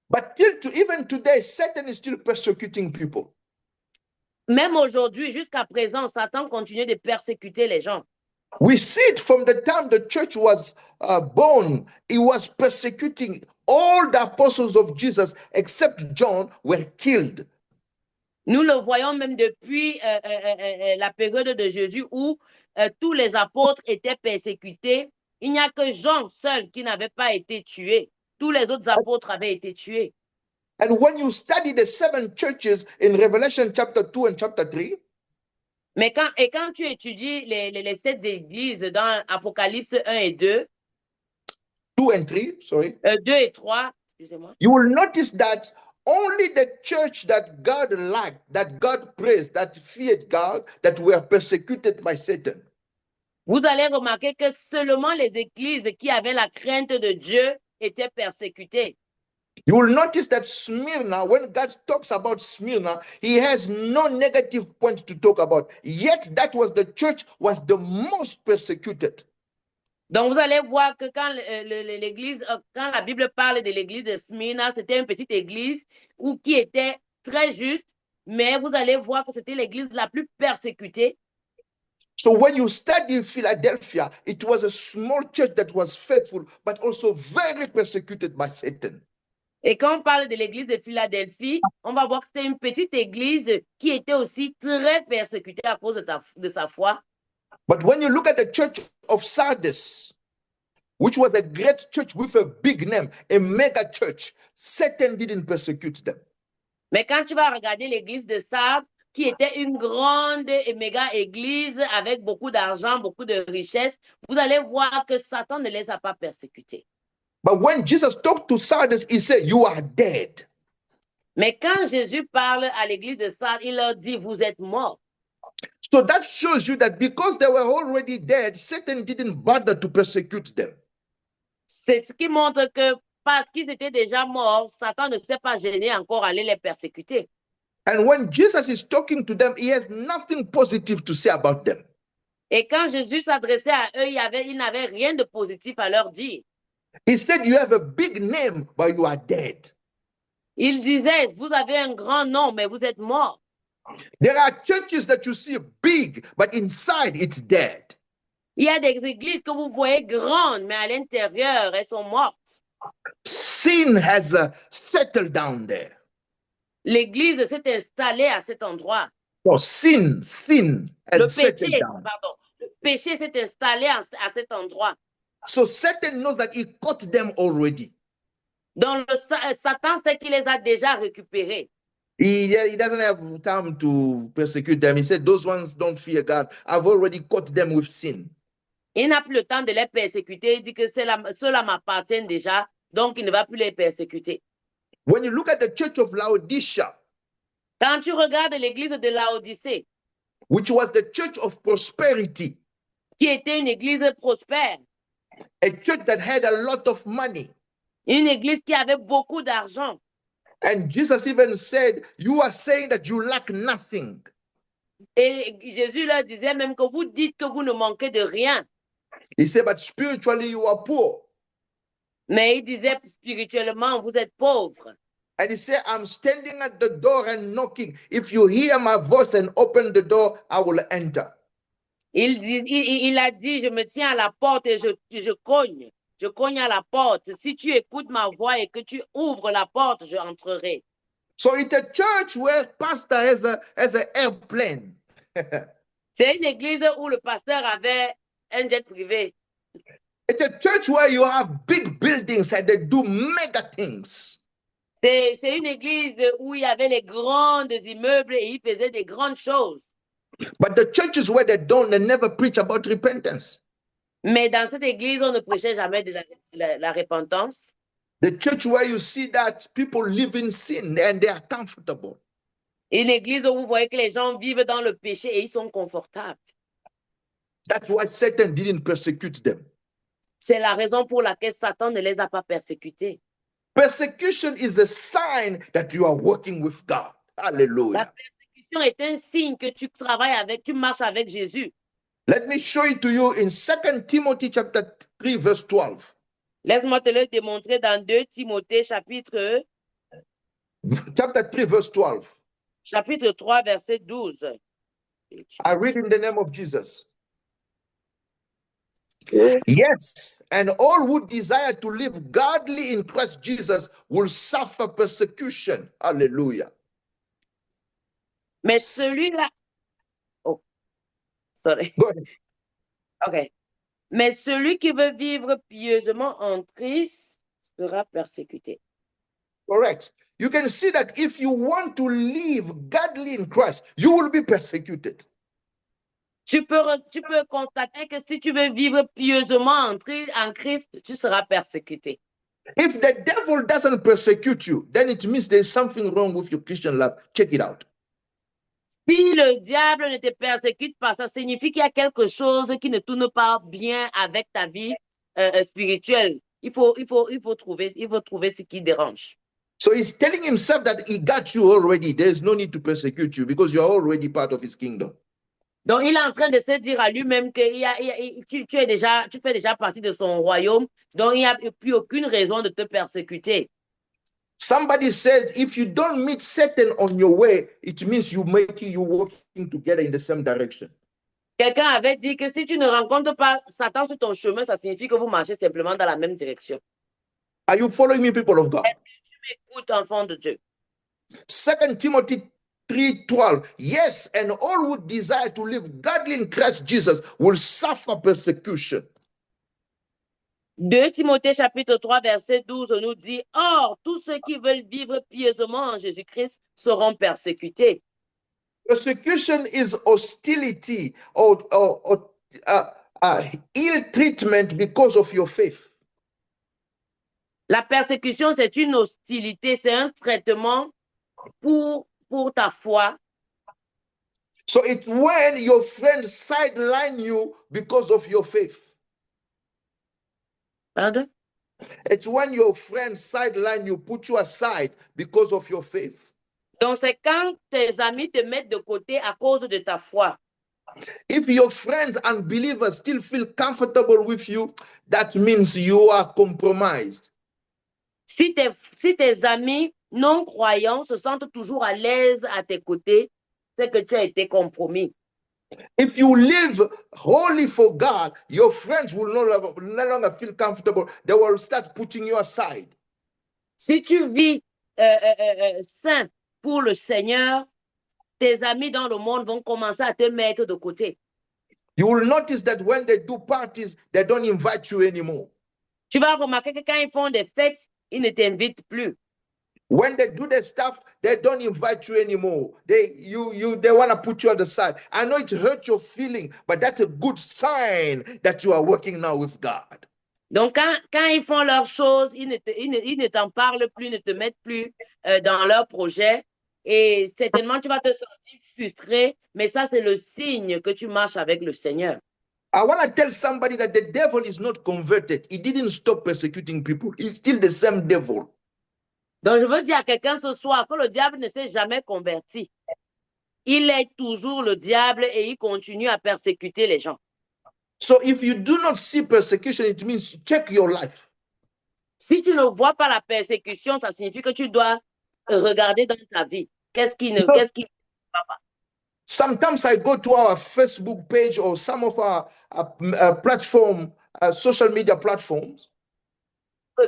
But even today, Satan is still persecuting people. Même aujourd'hui, jusqu'à présent, Satan continue de persécuter les gens. We see it from the time the church was born. He was persecuting all the apostles of Jesus except John were killed. Nous le voyons même depuis la période de Jésus où tous les apôtres étaient persécutés. Il n'y a que Jean seul qui n'avait pas été tué. Tous les autres apôtres avaient été tués. And when you study the 7 churches in Revelation chapter 2 and chapter 3, Mais quand tu étudies les 7 églises dans Apocalypse 1 et 2, 2 and 3, sorry, 2 et 3, excusez-moi, you will notice that only the church that God liked, that God praised, that feared God, that were persecuted by Satan. vous allez remarquer que seulement les églises qui avaient la crainte de Dieu étaient persécutées. You will notice that Smyrna, when God talks about Smyrna, he has no negative point to talk about. Yet that was the church was the most persecuted. Donc, vous allez voir que quand l'église, quand la Bible parle de l'église de Smyrna, c'était une petite église qui était très juste, mais vous allez voir que c'était l'église la plus persécutée. So when you study Philadelphia, it was a small church that was faithful, but also very persecuted by Satan. Et quand on parle de l'église de Philadelphie, on va voir que c'était une petite église qui était aussi très persécutée à cause de sa foi. But when you look at the church of Sardis, which was a great church with a big name, a mega church, Satan didn't persecute them. Mais quand tu vas regarder l'église de Sardes, qui était une grande et méga église avec beaucoup d'argent, beaucoup de richesses, vous allez voir que Satan ne les a pas persécutés. But when Jesus talked to Sardis, he said, "You are dead." Mais quand Jésus parle à l'église de Sardes, il leur dit, vous êtes morts. So that shows you that because they were already dead, Satan didn't bother to persecute them. C'est ce qui montre que parce qu'ils étaient déjà morts, Satan ne s'est pas gêné encore à aller les persécuter. And when Jesus is talking to them, he has nothing positive to say about them. Et quand Jésus s'adressait à eux, il n'avait rien de positif à leur dire. He said, "You have a big name, but you are dead." Il disait, vous avez un grand nom, mais vous êtes morts. There are churches that you see big, but inside it's dead. Il y a des églises que vous voyez grandes, mais à l'intérieur, elles sont mortes. Sin has settled down there. L'église s'est installée à cet endroit. So sin Le has settled péché, down. pardon, le péché s'est installé à cet endroit. So Satan knows that he caught them already. Donc, Satan sait qu'il les a déjà récupérés. He doesn't have time to persecute them. He said, "Those ones don't fear God. I've already caught them with sin." Il n'a plus le temps de les persécuter. Il dit que ceux-là m'appartiennent déjà, donc il ne va plus les persécuter. When you look at the church of Laodicea, Quand tu regardes l'église de Laodicée, which was the church of prosperity, qui était une église prospère, a church that had a lot of money. une église qui avait beaucoup d'argent. And Jesus even said, "You are saying that you lack nothing." Et Jésus leur disait même que vous dites que vous ne manquez de rien. He said, "But spiritually you are poor." Mais il disait spirituellement, vous êtes pauvres. And he said, "I'm standing at the door and knocking. If you hear my voice and open the door, I will enter." Il a dit, je me tiens à la porte et je cogne. Je cogne à la porte. Si tu écoutes ma voix et que tu ouvres la porte, je entrerai. So it's a church where pastor has an airplane. C'est une église où le pasteur avait un jet privé. It's a church where you have big buildings and they do mega things. C'est une église où il y avait les grands immeubles et ils faisaient des grandes choses. But the churches where they never preach about repentance. Mais dans cette église, on ne prêchait jamais de la repentance. The church where you see that people live in sin and they are comfortable. Une église où vous voyez que les gens vivent dans le péché et ils sont confortables. That's why Satan didn't persecute them. C'est la raison pour laquelle Satan ne les a pas persécutés. Persecution is a sign that you are working with God. La Hallelujah. persécution est un signe que tu travailles avec, tu marches avec Jésus. Let me show it to you in 2 Timothy chapter 3, verse 12. Laisse-moi te le démontrer dans 2 Timothée chapitre Chapter 3, verse 12. 3, verset 12. I read in the name of Jesus. Yes, and all who desire to live godly in Christ Jesus will suffer persecution. Hallelujah. Mais celui-là, oh, sorry. Go ahead. OK. Mais celui qui veut vivre pieusement en Christ sera persécuté. Correct. You can see that if you want to live godly in Christ, you will be persecuted. Tu peux constater que si tu veux vivre pieusement en Christ, tu seras persécuté. If the devil doesn't persecute you, then it means there's something wrong with your Christian life. Check it out. Si le diable ne te persécute pas, ça signifie qu'il y a quelque chose qui ne tourne pas bien avec ta vie spirituelle. Il faut trouver ce qui dérange. So he's telling himself that he got you already. There's no need to persecute you because you're already part of his kingdom. Donc, il est en train de se dire à lui-même que tu fais déjà partie de son royaume, donc il n'y a plus aucune raison de te persécuter. Somebody says if you don't meet Satan on your way, it means you working together in the same direction. Quelqu'un avait dit que si tu ne rencontres pas Satan sur ton chemin, ça signifie que vous marchez simplement dans la même direction. Are you following me, people of God? Tu m'écoutes, enfant de Dieu. 2 Timothy 3:12. Yes, and all who desire to live godly in Christ Jesus will suffer persecution. 2 Timothée chapitre 3 verset 12 nous dit « Or, tous ceux qui veulent vivre pieusement en Jésus-Christ seront persécutés. » Persecution is hostility or ill treatment because of your faith. La persécution, c'est une hostilité, c'est un traitement pour ta foi. So it's when your friends sideline you because of your faith. Pardon? It's when your friends sideline you, put you aside because of your faith. Donc, c'est quand tes amis te mettent de côté à cause de ta foi. If your friends unbelievers still feel comfortable with you, that means you are compromised. Si tes amis non-croyants se sentent toujours à l'aise à tes côtés, c'est que tu as été compromis. If you live wholly for God, your friends will no longer feel comfortable. They will start putting you aside. Si tu vis saint pour le Seigneur, tes amis dans le monde vont commencer à te mettre de côté. You will notice that when they do parties, they don't invite you anymore. Tu vas remarquer que quand ils font des fêtes, ils ne t'invitent plus. When they do their stuff, they don't invite you anymore. They want to put you on the side. I know it hurts your feeling, but that's a good sign that you are working now with God. Donc, quand ils font leurs choses, ils ne t'en parlent plus, ne te mettent plus dans leur projet. Et certainement, tu vas te sentir frustré, mais ça, c'est le signe que tu marches avec le Seigneur. I want to tell somebody that the devil is not converted. He didn't stop persecuting people. He's still the same devil. Donc, je veux dire à quelqu'un ce soir que le diable ne s'est jamais converti. Il est toujours le diable et il continue à persécuter les gens. So if you do not see persecution, it means check your life. Si tu ne vois pas la persécution, ça signifie que tu dois regarder dans ta vie. Qu'est-ce qui ne va pas? Sometimes I go to our Facebook page or some of our platform, social media platforms.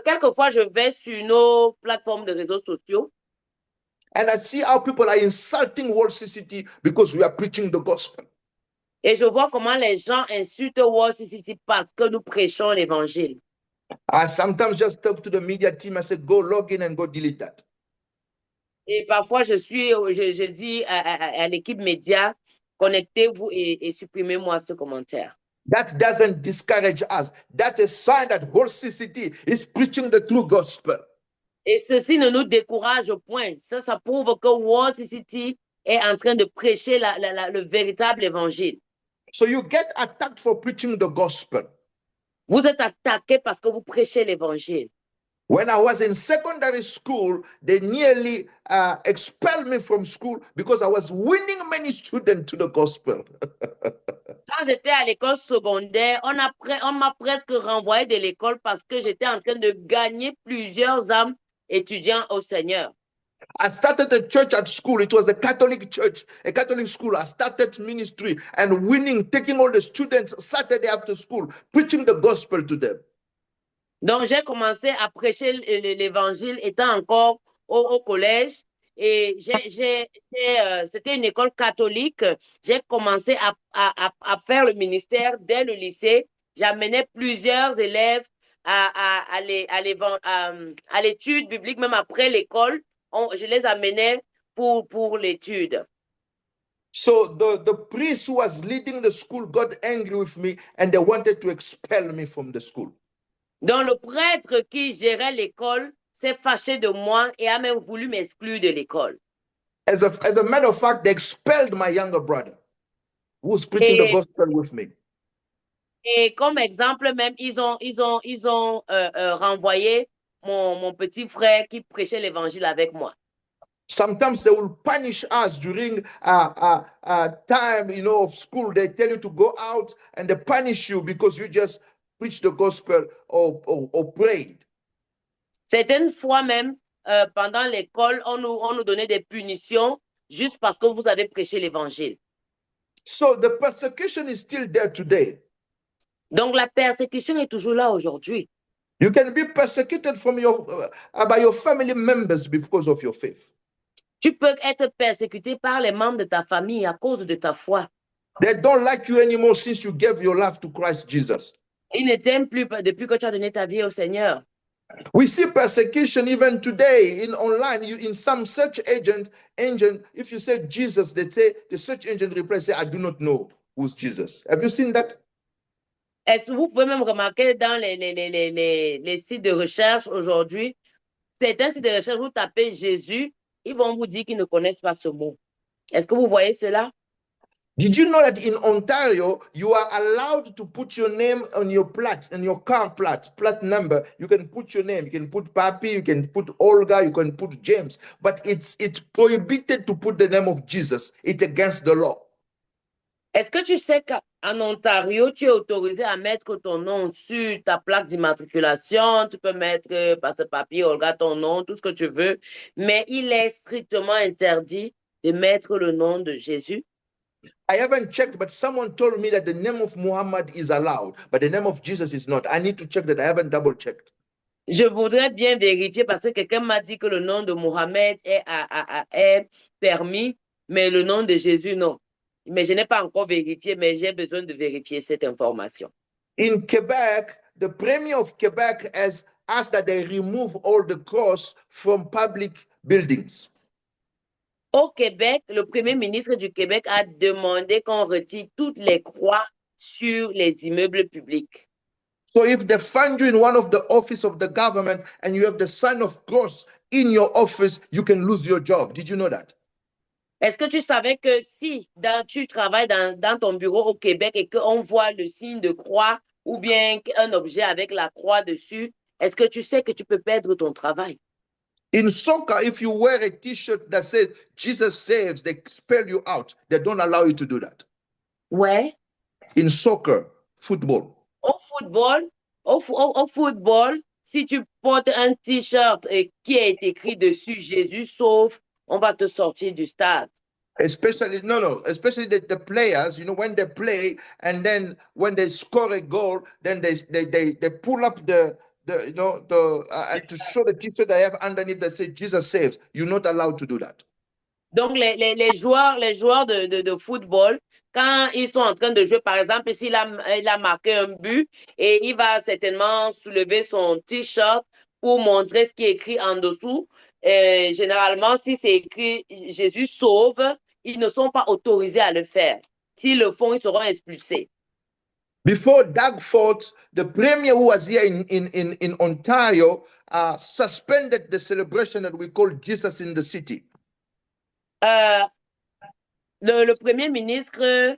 Quelquefois, je vais sur nos plateformes de réseaux sociaux. And I see how people are insulting World CCT because we are preaching the gospel. Et je vois comment les gens insultent World CCT parce que nous prêchons l'évangile. I sometimes just talk to the media team. I say, go log in and go delete that. Et parfois, je dis à l'équipe média, connectez-vous et supprimez-moi ce commentaire. That doesn't discourage us. That's a sign that whole CCT is preaching the true gospel. Et ceci ne nous décourage point. Ça prouve que World City est en train de prêcher le véritable évangile. So you get attacked for preaching the gospel. Vous êtes attaqué parce que vous prêchez l'évangile. When I was in secondary school, they nearly expelled me from school because I was winning many students to the gospel. Quand j'étais à l'école secondaire, on m'a presque renvoyé de l'école parce que j'étais en train de gagner plusieurs âmes étudiants au Seigneur. I started a church at school. It was a Catholic church, a Catholic school. I started ministry and winning, taking all the students Saturday after school, preaching the gospel to them. Donc, j'ai commencé à prêcher l'évangile étant encore au collège. Et c'était une école catholique. J'ai commencé à faire le ministère dès le lycée. J'amenais plusieurs élèves à l'étude biblique, même après l'école. Je les amenais pour l'étude. So the priest who was leading the school got angry with me and they wanted to expel me from the school. Donc, le prêtre qui gérait l'école s'est fâché de moi et a même voulu m'exclure de l'école. As a matter of fact, they expelled my younger brother who was preaching the gospel with me. Et comme exemple même, ils ont renvoyé mon petit frère qui prêchait l'évangile avec moi. Sometimes they will punish us during time, of school. They tell you to go out and they punish you because you just preached the gospel or prayed. Certaines fois même, pendant l'école, on nous donnait des punitions juste parce que vous avez prêché l'évangile. So the persecution is still there today. Donc la persécution est toujours là aujourd'hui. You can be persecuted from by your family members because of your faith. Tu peux être persécuté par les membres de ta famille à cause de ta foi. They don't like you anymore since you gave your life to Christ Jesus. Ils ne t'aiment plus depuis que tu as donné ta vie au Seigneur. We see persecution even today online. In some search engine, if you say Jesus, they say the search engine replies, say, I do not know who's Jesus. Have you seen that? Est-ce que vous pouvez même remarquer dans les sites de recherche aujourd'hui, certains sites de recherche, vous tapez Jésus, ils vont vous dire qu'ils ne connaissent pas ce mot. Est-ce que vous voyez cela? Did you know that in Ontario, you are allowed to put your name on your plat, on your car plat number? You can put your name. You can put Papi, you can put Olga, you can put James. But it's prohibited to put the name of Jesus. It's against the law. Est-ce que tu sais qu'en Ontario, tu es autorisé à mettre ton nom sur ta plaque d'immatriculation? Tu peux mettre par ce papier, Olga, ton nom, tout ce que tu veux. Mais il est strictement interdit de mettre le nom de Jésus. I haven't checked, but someone told me that the name of Muhammad is allowed, but the name of Jesus is not. I need to check that. I haven't double checked. Je voudrais bien vérifier parce que quelqu'un m'a dit que le nom de Mohamed est permis, mais le nom de Jésus, non. Mais je n'ai pas encore vérifié, mais j'ai besoin de vérifier cette information. In Quebec, the Premier of Quebec has asked that they remove all the cross from public buildings. Au Québec, le Premier ministre du Québec a demandé qu'on retire toutes les croix sur les immeubles publics. So if they find you in one of the office of the government and you have the sign of cross in your office, you can lose your job. Did you know that? Est-ce que tu savais que si tu travailles dans ton bureau au Québec et qu'on voit le signe de croix ou bien un objet avec la croix dessus, est-ce que tu sais que tu peux perdre ton travail? In soccer, if you wear a t-shirt that says Jesus saves, they expel you out. They don't allow you to do that. Ouais. In soccer, football. Au football, si tu portes un t-shirt qui est écrit dessus Jésus sauve, on va te sortir du stade. Especially the players, when they play and then when they score a goal, then they pull up to show the t-shirt they have underneath that say Jesus saves. You're not allowed to do that. Donc les joueurs de football, quand ils sont en train de jouer, par exemple, s'il a marqué un but et il va certainement soulever son t-shirt pour montrer ce qui est écrit en dessous. Généralement, si c'est écrit Jésus sauve, ils ne sont pas autorisés à le faire. S'ils le font, ils seront expulsés. Before Doug Ford, the premier who was here in Ontario, suspended the celebration that we call Jesus in the City. Euh, le premier ministre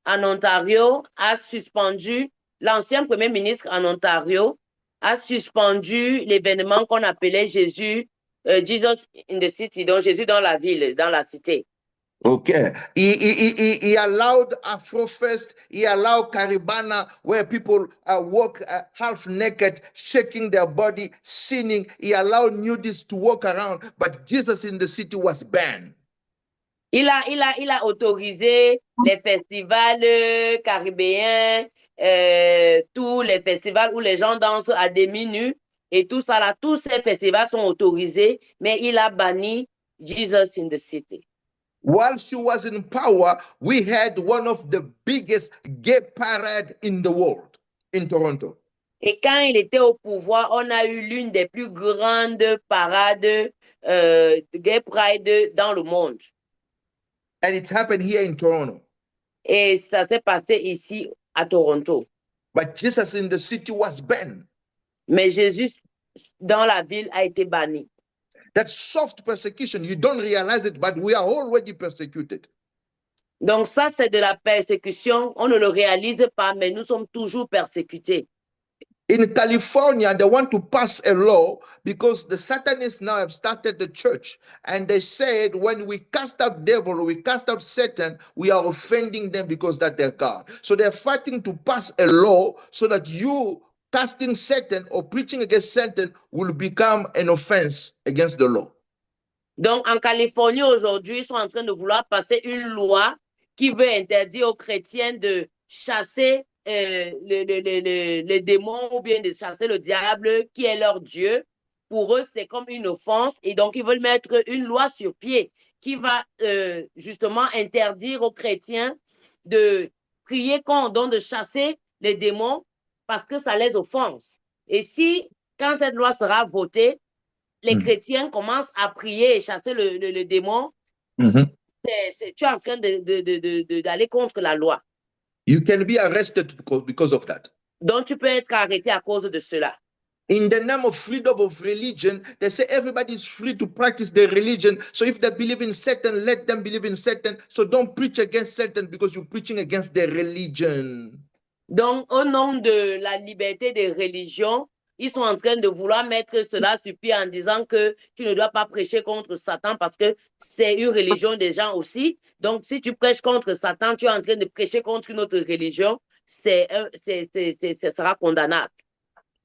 en Ontario a suspendu, l'ancien premier ministre en Ontario a suspendu l'événement qu'on appelait Jesus in the City, donc Jésus dans la ville, dans la cité. Okay. He allowed Afrofest, he allowed Caribana, where people walk half naked, shaking their body, sinning. He allowed nudists to walk around, but Jesus in the City was banned. Il a autorisé les festivals caribéens, tous les festivals où les gens dansent à demi nus et tout ça là, tous ces festivals sont autorisés, mais il a banni Jesus in the City. While she was in power, we had one of the biggest gay parades in the world in Toronto. Et quand il était au pouvoir, on a eu l'une des plus grandes parades gay pride dans le monde. And it happened here in Toronto. Et ça s'est passé ici à Toronto. But Jesus in the City was banned. Mais Jésus dans la ville a été banni. That's soft persecution. You don't realize it, but we are already persecuted. Donc ça, c'est de la persécution. On ne le réalise pas, mais nous sommes toujours persécutés. In California, they want to pass a law because the Satanists now have started the church. And they said when we cast out devil or we cast out Satan, we are offending them because that they're God. So they're fighting to pass a law so that you casting Satan or preaching against Satan will become an offense against the law. Donc, en Californie, aujourd'hui, ils sont en train de vouloir passer une loi qui veut interdire aux chrétiens de chasser le démon ou bien de chasser le diable qui est leur Dieu. Pour eux, c'est comme une offense. Et donc, ils veulent mettre une loi sur pied qui va justement interdire aux chrétiens de prier contre, donc de chasser les démons parce que ça les offense. Et si, quand cette loi sera votée, les chrétiens commencent à prier et chasser le démon, tu es en train d'aller contre la loi. You can be arrested because of that. Donc, tu peux être arrêté à cause de cela. In the name of freedom of religion, they say everybody is free to practice their religion. So if they believe in Satan, let them believe in Satan. So don't preach against Satan because you're preaching against their religion. Donc, au nom de la liberté des religions, ils sont en train de vouloir mettre cela sur pied en disant que tu ne dois pas prêcher contre Satan parce que c'est une religion des gens aussi. Donc, si tu prêches contre Satan, tu es en train de prêcher contre une autre religion, ça sera condamnable.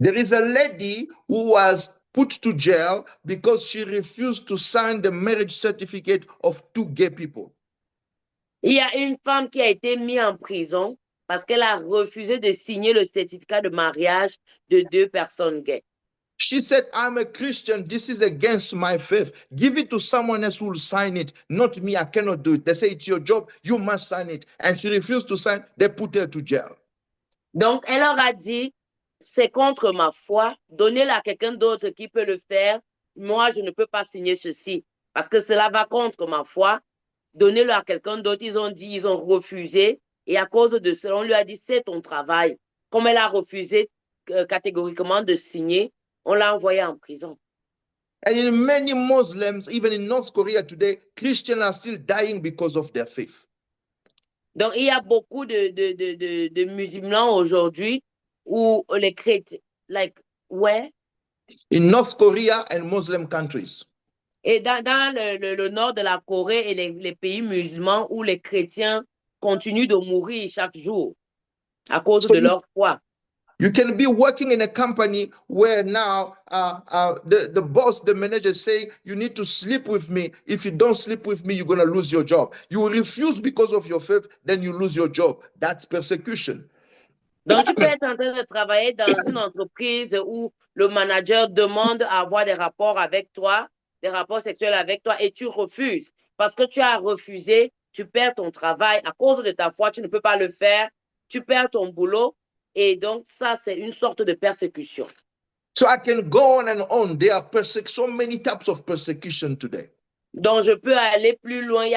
There is a lady who was put to jail because she refused to sign the marriage certificate of two gay people. Il y a une femme qui a été mise en prison parce qu'elle a refusé de signer le certificat de mariage de deux personnes gays. She said, I'm a Christian. This is against my faith. Give it to someone else who will sign it. Not me. I cannot do it. They say, it's your job. You must sign it. And she refused to sign. They put her to jail. Donc, elle leur a dit, c'est contre ma foi. Donnez-le à quelqu'un d'autre qui peut le faire. Moi, je ne peux pas signer ceci parce que cela va contre ma foi. Donnez-le à quelqu'un d'autre. Ils ont dit, ils ont refusé. Et à cause de cela, on lui a dit, c'est ton travail. Comme elle a refusé catégoriquement de signer, on l'a envoyée en prison. And in many Muslims, even in North Korea today, Christians are still dying because of their faith. Donc, il y a beaucoup de musulmans aujourd'hui où les chrétiens, like, where? In North Korea and Muslim countries. Et dans le nord de la Corée et les pays musulmans où les chrétiens continuent de mourir chaque jour à cause de leur foi. You can be working in a company where now the boss, the manager say, you need to sleep with me. If you don't sleep with me, you're going to lose your job. You will refuse because of your faith, then you lose your job. That's persecution. Donc, tu peux être en train de travailler dans une entreprise où le manager demande à avoir des rapports avec toi, des rapports sexuels avec toi, et tu refuses. Parce que tu as refusé, tu perds ton travail. À cause de ta foi, tu ne peux pas le faire. Tu perds ton boulot. Et donc, ça, c'est une sorte de persécution. So I can go on and on. There are so many types of persecution today. Donc, je peux aller plus loin. Il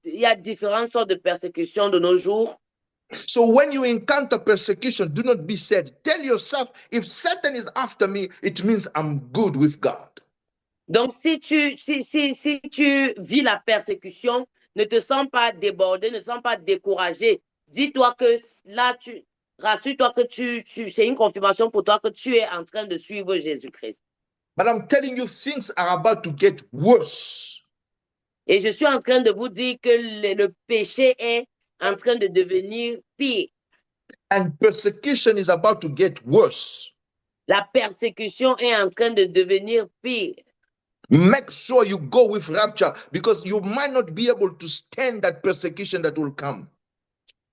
y a différentes sortes de persécutions de nos jours. So when you encounter persecution, do not be sad. Tell yourself, if Satan is after me, it means I'm good with God. Donc, si tu vis la persécution, ne te sens pas débordé, ne te sens pas découragé. Dis-toi que là, rassure-toi que c'est une confirmation pour toi que tu es en train de suivre Jésus-Christ. But I'm telling you, things are about to get worse. Et je suis en train de vous dire que le péché est en train de devenir pire. And persecution is about to get worse. La persécution est en train de devenir pire. Make sure you go with rapture because you might not be able to stand that persecution that will come.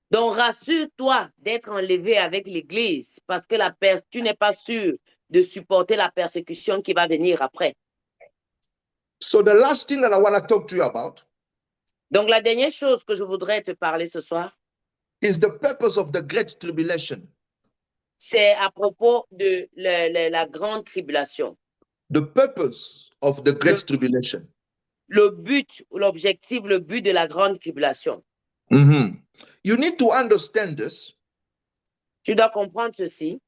Donc, rassure-toi d'être enlevé avec l'Église parce que tu n'es pas sûr de supporter la persécution qui va venir après. So the last thing that I want to talk to you about Donc, la dernière chose que je voudrais te parler ce soir, is the purpose of the great tribulation. c'est à propos de la grande tribulation. The purpose of the great tribulation. Le but, l'objectif, le but de la grande tribulation. You need to understand this. Tu dois comprendre ceci.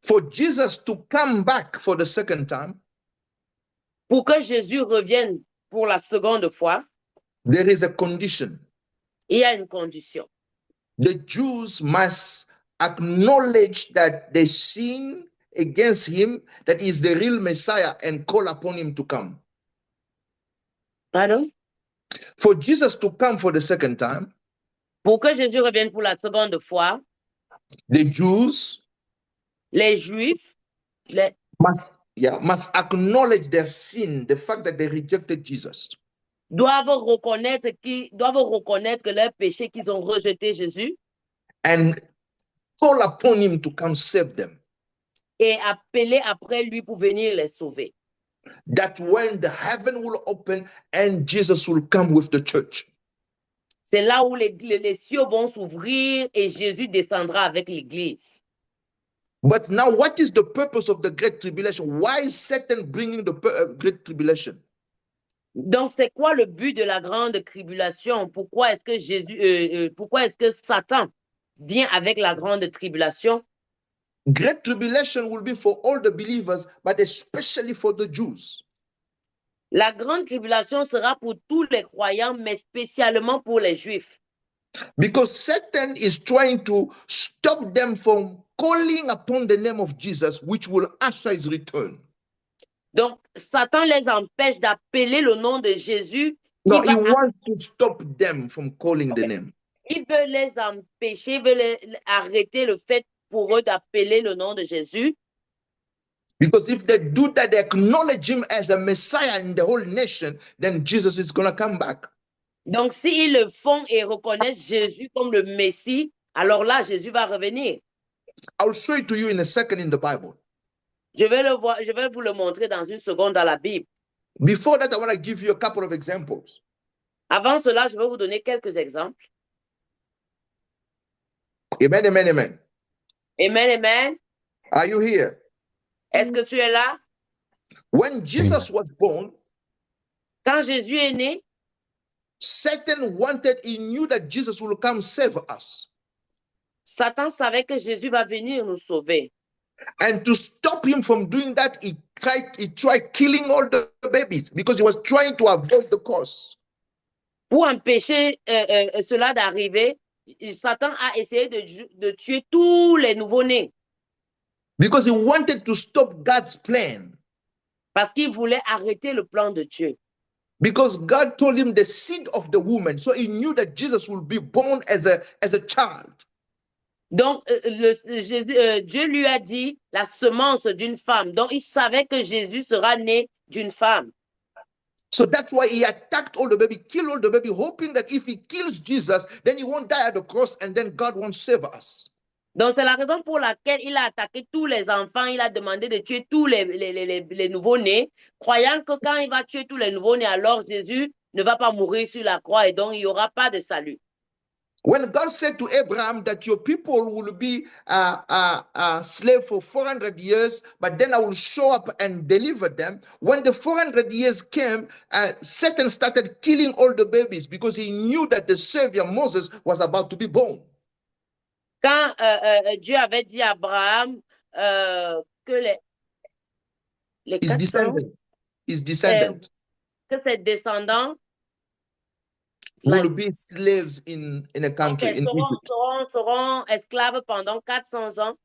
For Jesus to come back for the second time, pour que Jésus revienne pour la seconde fois, there is a condition. Il y a une condition. The Jews must acknowledge that they sin against him, that he is the real Messiah, and call upon him to come. Pardon? For Jesus to come for the second time, pour que Jésus revienne pour la seconde fois, the Jews, les Juifs, must acknowledge their sin, the fact that they rejected Jesus. Doivent reconnaître que leur péché, qu'ils ont rejeté Jésus. And call upon him to come save them. Et appeler après lui pour venir les sauver. That when the heaven will open and Jesus will come with the church. C'est là où les cieux vont s'ouvrir et Jésus descendra avec l'Église. But now, what is the purpose of the great tribulation? Why is Satan bringing the great tribulation? Donc, c'est quoi le but de la grande tribulation? Pourquoi est-ce que Satan vient avec la grande tribulation? Great tribulation will be for all the believers, but especially for the Jews. La grande tribulation sera pour tous les croyants, mais spécialement pour les Juifs. Because Satan is trying to stop them from calling upon the name of Jesus, which will usher his return. Donc, Satan les empêche d'appeler le nom de Jésus. No, he wants to stop them from calling the name. Il veut les empêcher, il veut arrêter le fait pour eux d'appeler le nom de Jésus. Because if they do that, they acknowledge him as a Messiah in the whole nation, then Jesus is going to come back. Donc, s'ils le font et reconnaissent Jésus comme le Messie, alors là, Jésus va revenir. I'll show it to you in a second in the Bible. Je vais vous le montrer dans une seconde dans la Bible. Before that, I want to give you a couple of examples. Avant cela, je vais vous donner quelques exemples. Amen, amen, amen. Amen, amen. Are you here? Est-ce que tu es là? When Jesus was born, quand Jésus est né, Satan he knew that Jesus will come save us. Satan savait que Jésus va venir nous sauver. And to stop him from doing that, he tried killing all the babies because he was trying to avoid the curse. Pour empêcher cela d'arriver, Satan a essayé de tuer tous les nouveau-nés. Because he wanted to stop God's plan. Parce qu'il voulait arrêter le plan de Dieu. Because God told him the seed of the woman, so he knew that Jesus will be born as a child. Donc, Dieu lui a dit la semence d'une femme. Donc, il savait que Jésus sera né d'une femme. So that's why he attacked all the baby, killed all the baby, hoping that if he kills Jesus, then he won't die at the cross and then God won't save us. Donc, c'est la raison pour laquelle il a attaqué tous les enfants. Il a demandé de tuer tous les nouveau-nés, croyant que quand il va tuer tous les nouveau-nés, alors Jésus ne va pas mourir sur la croix et donc il n'y aura pas de salut. When God said to Abraham that your people will be slave for 400 years, but then I will show up and deliver them. When the 400 years came, Satan started killing all the babies because he knew that the Savior Moses was about to be born. Quand Dieu avait dit à Abraham que les His 400, descendant, his euh, descendant que ses descendants, will like, be slaves in a ok, country, in Egypt. seront esclaves pendant 400 ans.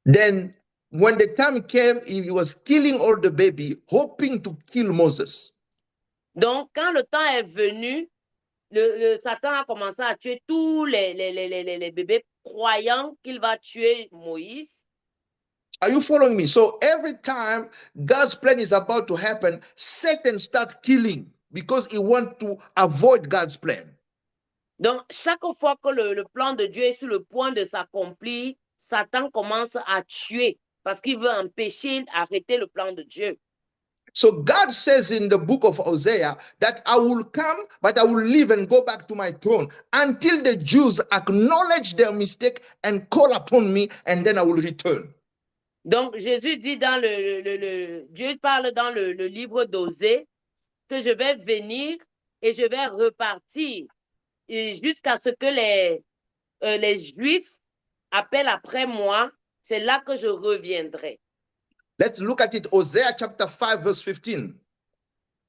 Then when the time came, he was killing all the baby, hoping to kill Moses. Donc, quand le temps est venu, le Satan a commencé à tuer tous les bébés, croyant qu'il va tuer Moïse. Are you following me? So every time God's plan is about to happen, Satan starts killing because he wants to avoid God's plan. Donc, chaque fois que le plan de Dieu est sur le point de s'accomplir, Satan commence à tuer parce qu'il veut empêcher, arrêter le plan de Dieu. So God says in the book of Hosea that I will come, but I will leave and go back to my throne until the Jews acknowledge their mistake and call upon me, and then I will return. Donc, Jésus dit dans Dieu parle dans le livre d'Osée que je vais venir et je vais repartir jusqu'à ce que les Juifs appellent après moi. C'est là que je reviendrai. Let's look at it. Hosea chapter 5, verse 15.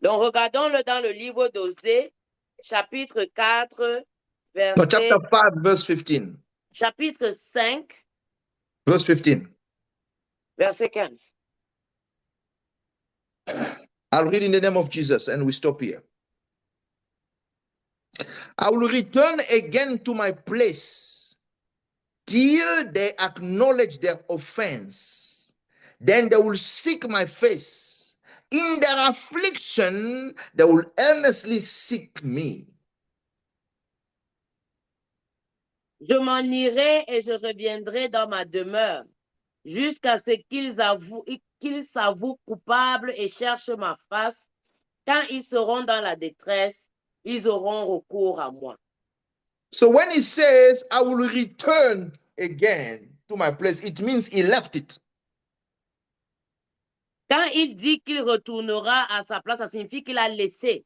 Donc, regardons-le dans le livre d'Osée, chapitre 4, No, chapter verset, 5, verse 15. chapitre 5, Verse 15. verset 15. I'll read in the name of Jesus and we stop here. I will return again to my place till they acknowledge their offense. Then they will seek my face. In their affliction, they will earnestly seek me. Je m'en irai et je reviendrai dans ma demeure, jusqu'à ce qu'ils s'avouent coupables et cherchent ma face. Quand ils seront dans la détresse, ils auront recours à moi. So when he says, I will return again to my place, it means he left it. Quand il dit qu'il retournera à sa place, ça signifie qu'il a laissé.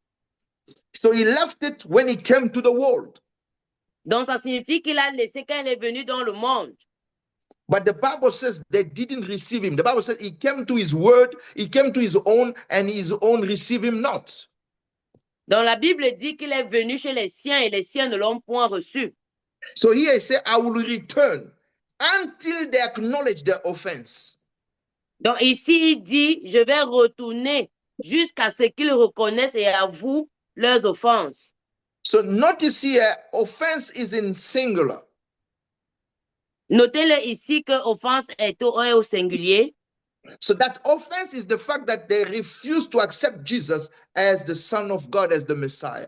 So he left it when he came to the world. Donc, ça signifie qu'il a laissé quand il est venu dans le monde. But the Bible says they didn't receive him. The Bible says he came to his word, he came to his own, and his own receive him not. Donc, la Bible dit qu'il est venu chez les siens et les siens ne l'ont point reçu. So here he said, I will return until they acknowledge their offense. Donc, ici, il dit, je vais retourner jusqu'à ce qu'ils reconnaissent et avouent leurs offenses. So notice here, offense is in singular. Notez-le ici que offense est au singulier. So that offense is the fact that they refuse to accept Jesus as the Son of God, as the Messiah.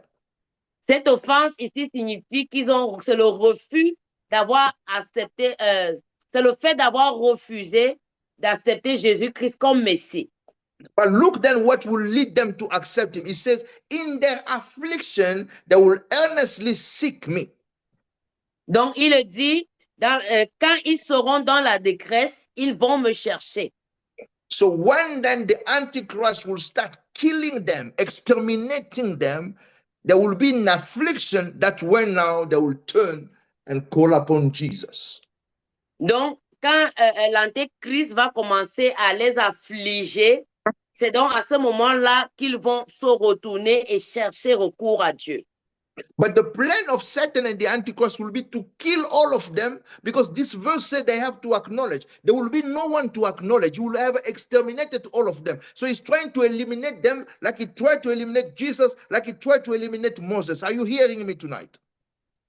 Cette offense ici signifie c'est le refus d'avoir accepté, c'est le fait d'avoir refusé d'accepter Jésus-Christ comme Messie. But look then what will lead them to accept him. It says, in their affliction, they will earnestly seek me. Donc, il dit, quand ils seront dans la détresse, ils vont me chercher. So when then the Antichrist will start killing them, exterminating them, there will be an affliction. That's when now they will turn and call upon Jesus. Donc, quand l'Antéchrist va commencer à les affliger, c'est donc à ce moment-là qu'ils vont se retourner et chercher recours à Dieu. But the plan of Satan and the Antichrist will be to kill all of them, because this verse said they have to acknowledge. There will be no one to acknowledge. You will have exterminated all of them. So he's trying to eliminate them like he tried to eliminate Jesus, like he tried to eliminate Moses. Are you hearing me tonight?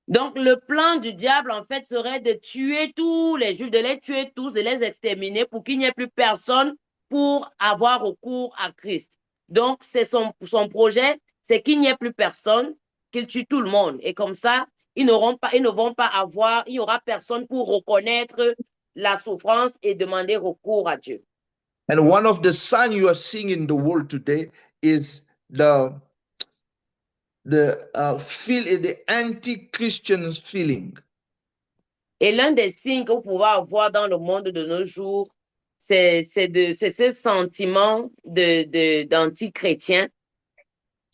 Donc, le plan du diable, en fait, serait de tuer tous les Juifs, de les tuer tous, de les exterminer pour qu'il n'y ait plus personne pour avoir recours à Christ. Donc, c'est son projet, c'est qu'il n'y ait plus personne, qu'il tue tout le monde. Et comme ça, ils ne vont pas avoir, il n'y aura personne pour reconnaître la souffrance et demander recours à Dieu. And one of the signs you are seeing in the world today is the anti-Christian feeling. Et l'un des signes que vous pouvez avoir dans le monde de nos jours, c'est ce sentiment d'anti-chrétien.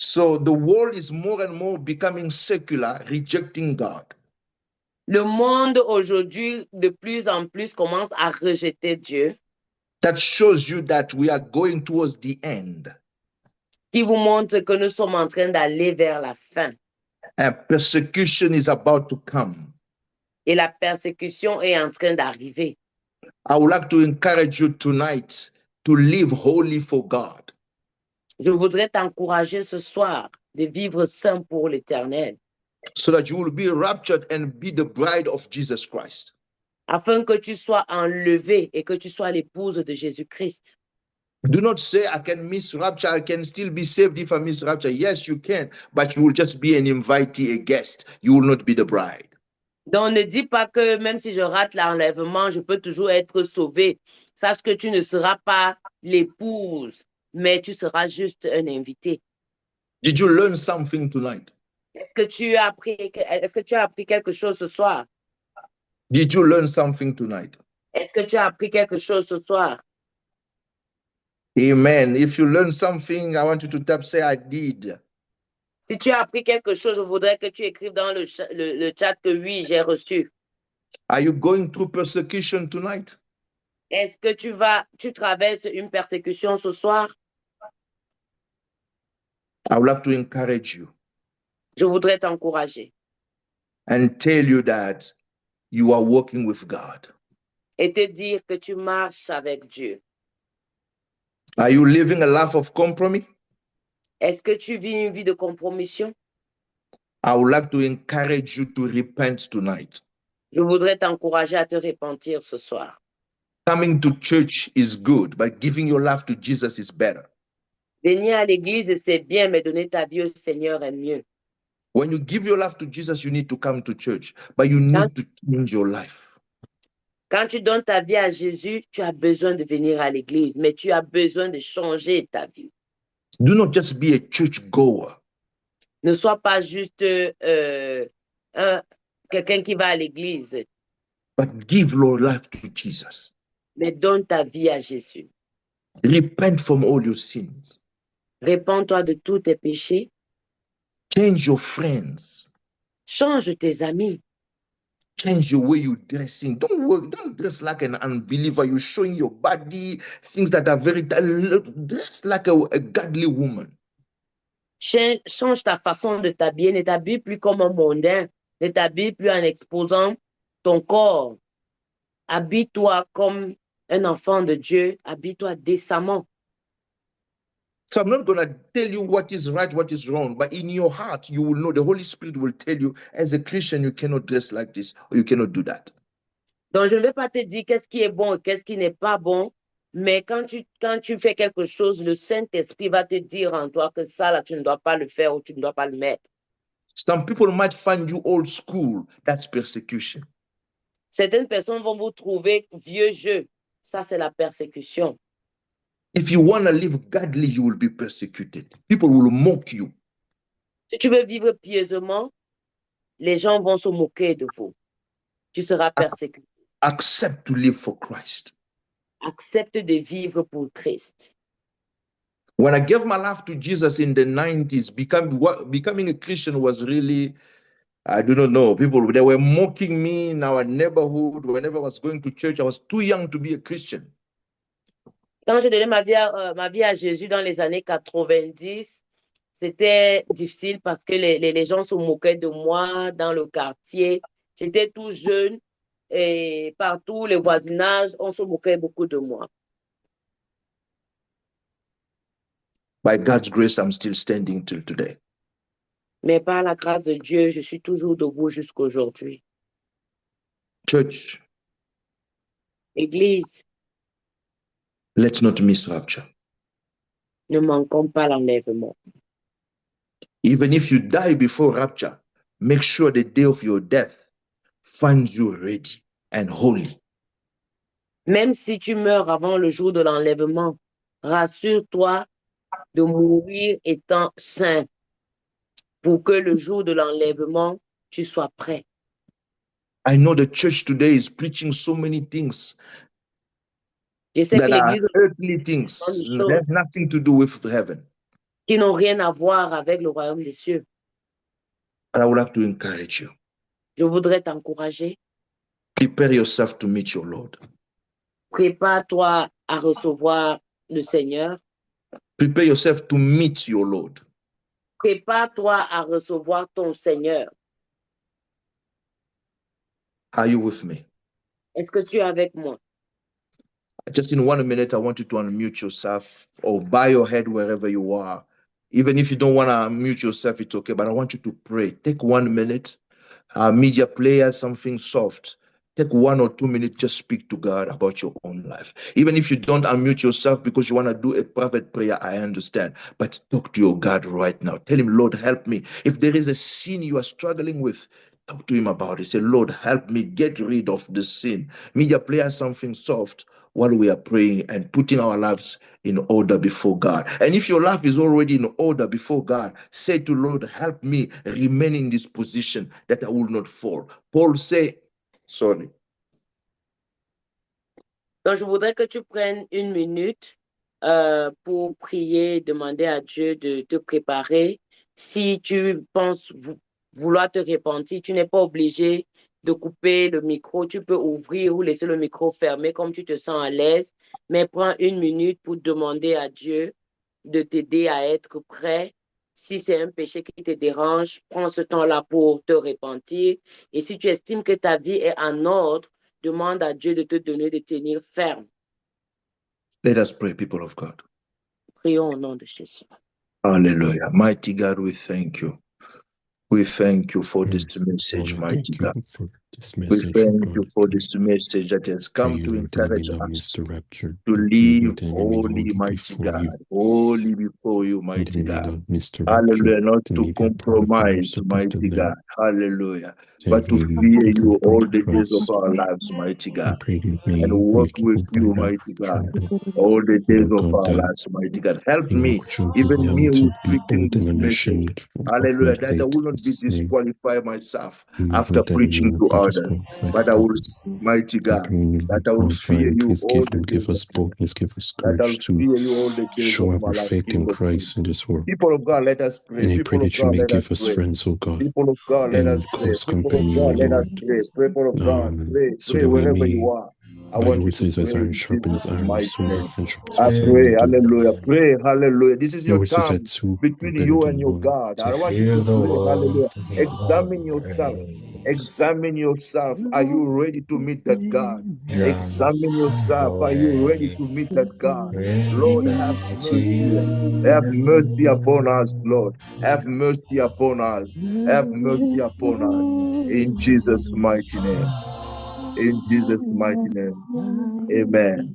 So the world is more and more becoming secular, rejecting God. Le monde aujourd'hui, de plus en plus, commence à rejeter Dieu, that shows you that we are going towards the end. qui vous montre que nous sommes en train d'aller vers la fin. And persecution is about to come. Et la persécution est en train d'arriver. I would like to encourage you tonight to live holy for God. Je voudrais t'encourager ce soir de vivre saint pour l'Éternel, so that you will be raptured and be the bride of Jesus Christ. afin que tu sois enlevé et que tu sois l'épouse de Jésus-Christ. Do not say, I can miss rapture, I can still be saved if I miss rapture. Yes, you can, but you will just be an invitee, a guest. You will not be the bride. Donc ne dis pas que même si je rate l'enlèvement, je peux toujours être sauvé. Sache que tu ne seras pas l'épouse, mais tu seras juste un invité. Did you learn something tonight? Est-ce que tu as appris quelque chose ce soir? Did you learn something tonight? Est-ce que tu as appris quelque chose ce soir? Amen. If you learn something, I want you to tap, say, I did. Si tu as appris quelque chose, je voudrais que tu écrives dans le chat que oui, j'ai reçu. Are you going through persecution tonight? Est-ce que tu traverses une persécution ce soir? I would like to encourage you Je voudrais t'encourager and tell you that you are walking with God. et te dire que tu marches avec Dieu. Are you living a life of compromise? Est-ce que tu vis une vie de compromission? I would like to encourage you to repent tonight. Je voudrais t'encourager à te repentir ce soir. Coming to church is good, but giving your life to Jesus is better. Venir à l'église, c'est bien, mais donner ta vie au Seigneur est mieux. When you give your life to Jesus, you need to come to church, but you need to change your life. Quand tu donnes ta vie à Jésus, tu as besoin de venir à l'église, mais tu as besoin de changer ta vie. Do not just be a church goer. Ne sois pas juste quelqu'un qui va à l'église, But give your life to Jesus. mais donne ta vie à Jésus. Repent from all your sins. Répands-toi de tous tes péchés. Change your friends. Change tes amis. Change the way you're dressing. Don't dress like an unbeliever. You're showing your body, things that are very... Dress like a godly woman. Change ta façon de t'habiller. Ne t'habille plus comme un mondain. Ne t'habille plus en exposant ton corps. Habille-toi comme un enfant de Dieu. Habille-toi décemment. So I'm not going to tell you what is right, what is wrong, but in your heart, you will know. The Holy Spirit will tell you, as a Christian, you cannot dress like this, or you cannot do that. Donc, je ne vais pas te dire qu'est-ce qui est bon et qu'est-ce qui n'est pas bon, mais quand tu fais quelque chose, le Saint-Esprit va te dire en toi que ça, là, tu ne dois pas le faire ou tu ne dois pas le mettre. Some people might find you old school. That's persecution. Certaines personnes vont vous trouver vieux jeu. Ça, c'est la persécution. If you want to live godly, you will be persecuted. People will mock you. Si tu veux vivre pieusement, les gens vont se moquer de vous. Tu seras persécuté. Accept to live for Christ. Accepte de vivre pour Christ. When I gave my life to Jesus in the 90s, becoming a Christian was really, I do not know. People, they were mocking me in our neighborhood. Whenever I was going to church, I was too young to be a Christian. Quand j'ai donné ma vie à Jésus dans les années 90, c'était difficile parce que les gens se moquaient de moi dans le quartier. J'étais tout jeune et partout, les voisinages, on se moquait beaucoup de moi. By God's grace, I'm still standing till today. Mais par la grâce de Dieu, je suis toujours debout jusqu'à aujourd'hui. Church, Église, let's not miss rapture. ne manquons pas l'enlèvement. Even if you die before rapture, make sure the day of your death finds you ready and holy. Même si tu meurs avant le jour de l'enlèvement, rassure-toi de mourir étant saint pour que le jour de l'enlèvement, tu sois prêt. I know the church today is preaching so many things Je sais que that are l'Église earthly things. They have nothing to do with heaven. qui n'ont rien à voir avec le royaume des cieux. But I would like to encourage you. Je voudrais t'encourager. Prepare yourself to meet your Lord. Prépare-toi à recevoir le Seigneur. Prepare yourself to meet your Lord. Prépare-toi à recevoir ton Seigneur. Are you with me? Est-ce que tu es avec moi? Just in 1 minute, I want you to unmute yourself or bow your head wherever you are. Even if you don't want to unmute yourself, it's okay, but I want you to pray. Take 1 minute. Media player, something soft. Take 1 or 2 minutes, just speak to God about your own life. Even if you don't unmute yourself because you want to do a private prayer, I understand. But talk to your God right now. Tell him, Lord, help me. If there is a sin you are struggling with, talk to him about it. Say, Lord, help me get rid of the sin. Media player, something soft while we are praying and putting our lives in order before God. And if your life is already in order before God, say to Lord, help me remain in this position that I will not fall. Paul say, sorry. Donc, je voudrais que tu prennes 1 minute pour prier, demander à Dieu de te préparer. Si tu penses vouloir te repentir, tu n'es pas obligé de couper le micro. Tu peux ouvrir ou laisser le micro fermé comme tu te sens à l'aise. Mais prends 1 minute pour demander à Dieu de t'aider à être prêt. Si c'est un péché qui te dérange, prends ce temps-là pour te repentir. Et si tu estimes que ta vie est en ordre, demande à Dieu de te donner de tenir ferme. Let us pray, people of God. Prions au nom de Jésus. Hallelujah. Mighty God, we thank you. We thank you for this message, mighty God. We thank you for this message that has come to encourage us to live holy, mighty God, holy before you, mighty God. Hallelujah, not to compromise, mighty God. Hallelujah, but to fear you all the days of our lives, mighty God, and work with you, mighty God, all the days of our lives, mighty God. Help me, even me who is preaching this message. Hallelujah, that I will not be disqualified myself after preaching to others, but I will, mighty God, that I will fear you all the days of my life. That I will fear you all the days of my life. In Christ in this world. People of God, let us pray. And I People pray of that you God, may let us give us pray. friends, oh God. People of God, let and us pray. close People of company, God, let Lord. us pray. People of God, pray. So Pray that we wherever may, you are. I by want your you word to says, as pray iron in sharpens Jesus' iron, mighty so name. that friendship is I also pray, to do. hallelujah. Pray, hallelujah. This is Your your word says that time two are between better you than and your one. God. I want you to pray, hallelujah. Examine yourself. Examine yourself. Are you ready to meet that God? Examine yourself. Are you ready to meet that God? Lord, have mercy. Have mercy upon us, Lord. Have mercy upon us. Have mercy upon us. In Jesus' mighty name. In Jesus' mighty name. Amen.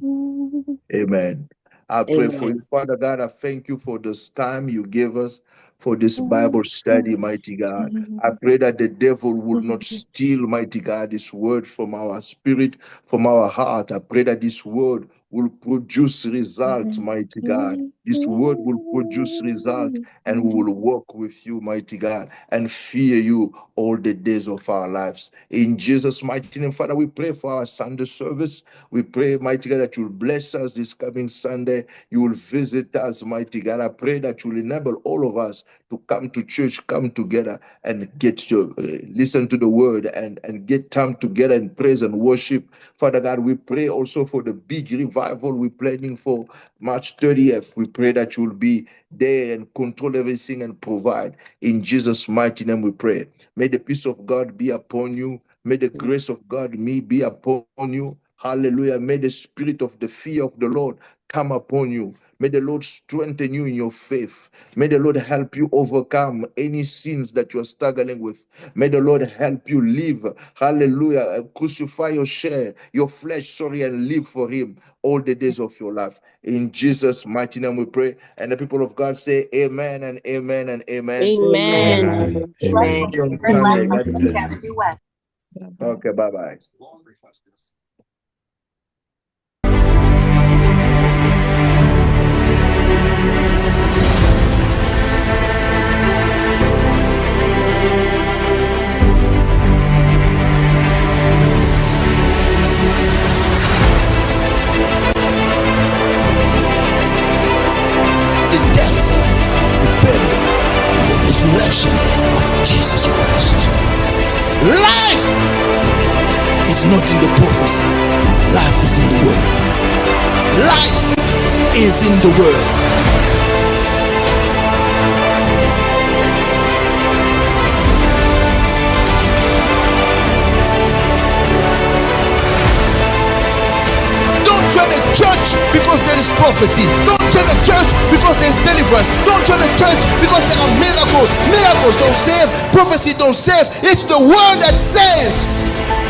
Amen. I pray for you, Father God. I thank you for this time you gave us for this Bible study, mighty God. I pray that the devil will not steal, mighty God, this word from our spirit, from our heart. I pray that this word will produce results, mighty God. This word will produce results, and we will walk with you, mighty God, and fear you all the days of our lives. In Jesus' mighty name, Father, we pray for our Sunday service. We pray, mighty God, that you will bless us this coming Sunday. You will visit us, mighty God. I pray that you will enable all of us to come to church, come together and get to listen to the word and get time together and praise and worship. Father God, we pray also for the big revival we're planning for March 30th. We pray that you will be there and control everything and provide. In Jesus' mighty name we pray. May the peace of God be upon you. May the grace of God be upon you. Hallelujah. May the spirit of the fear of the Lord come upon you. May the Lord strengthen you in your faith. May the Lord help you overcome any sins that you are struggling with. May the Lord help you live. Hallelujah. Crucify your flesh, and live for him all the days of your life. In Jesus' mighty name we pray. And the people of God say amen and amen and amen. Amen. Amen. See you on Sunday. God Amen. bless. Okay, bye-bye. The death, the burial, and the resurrection of Jesus Christ. Life is not in the prophecy. Life is in the word. Life is in the word. Don't join a church because there is prophecy. Don't join a church because there is deliverance. Don't join a church because there are miracles. Miracles don't save. Prophecy don't save. It's the word that saves.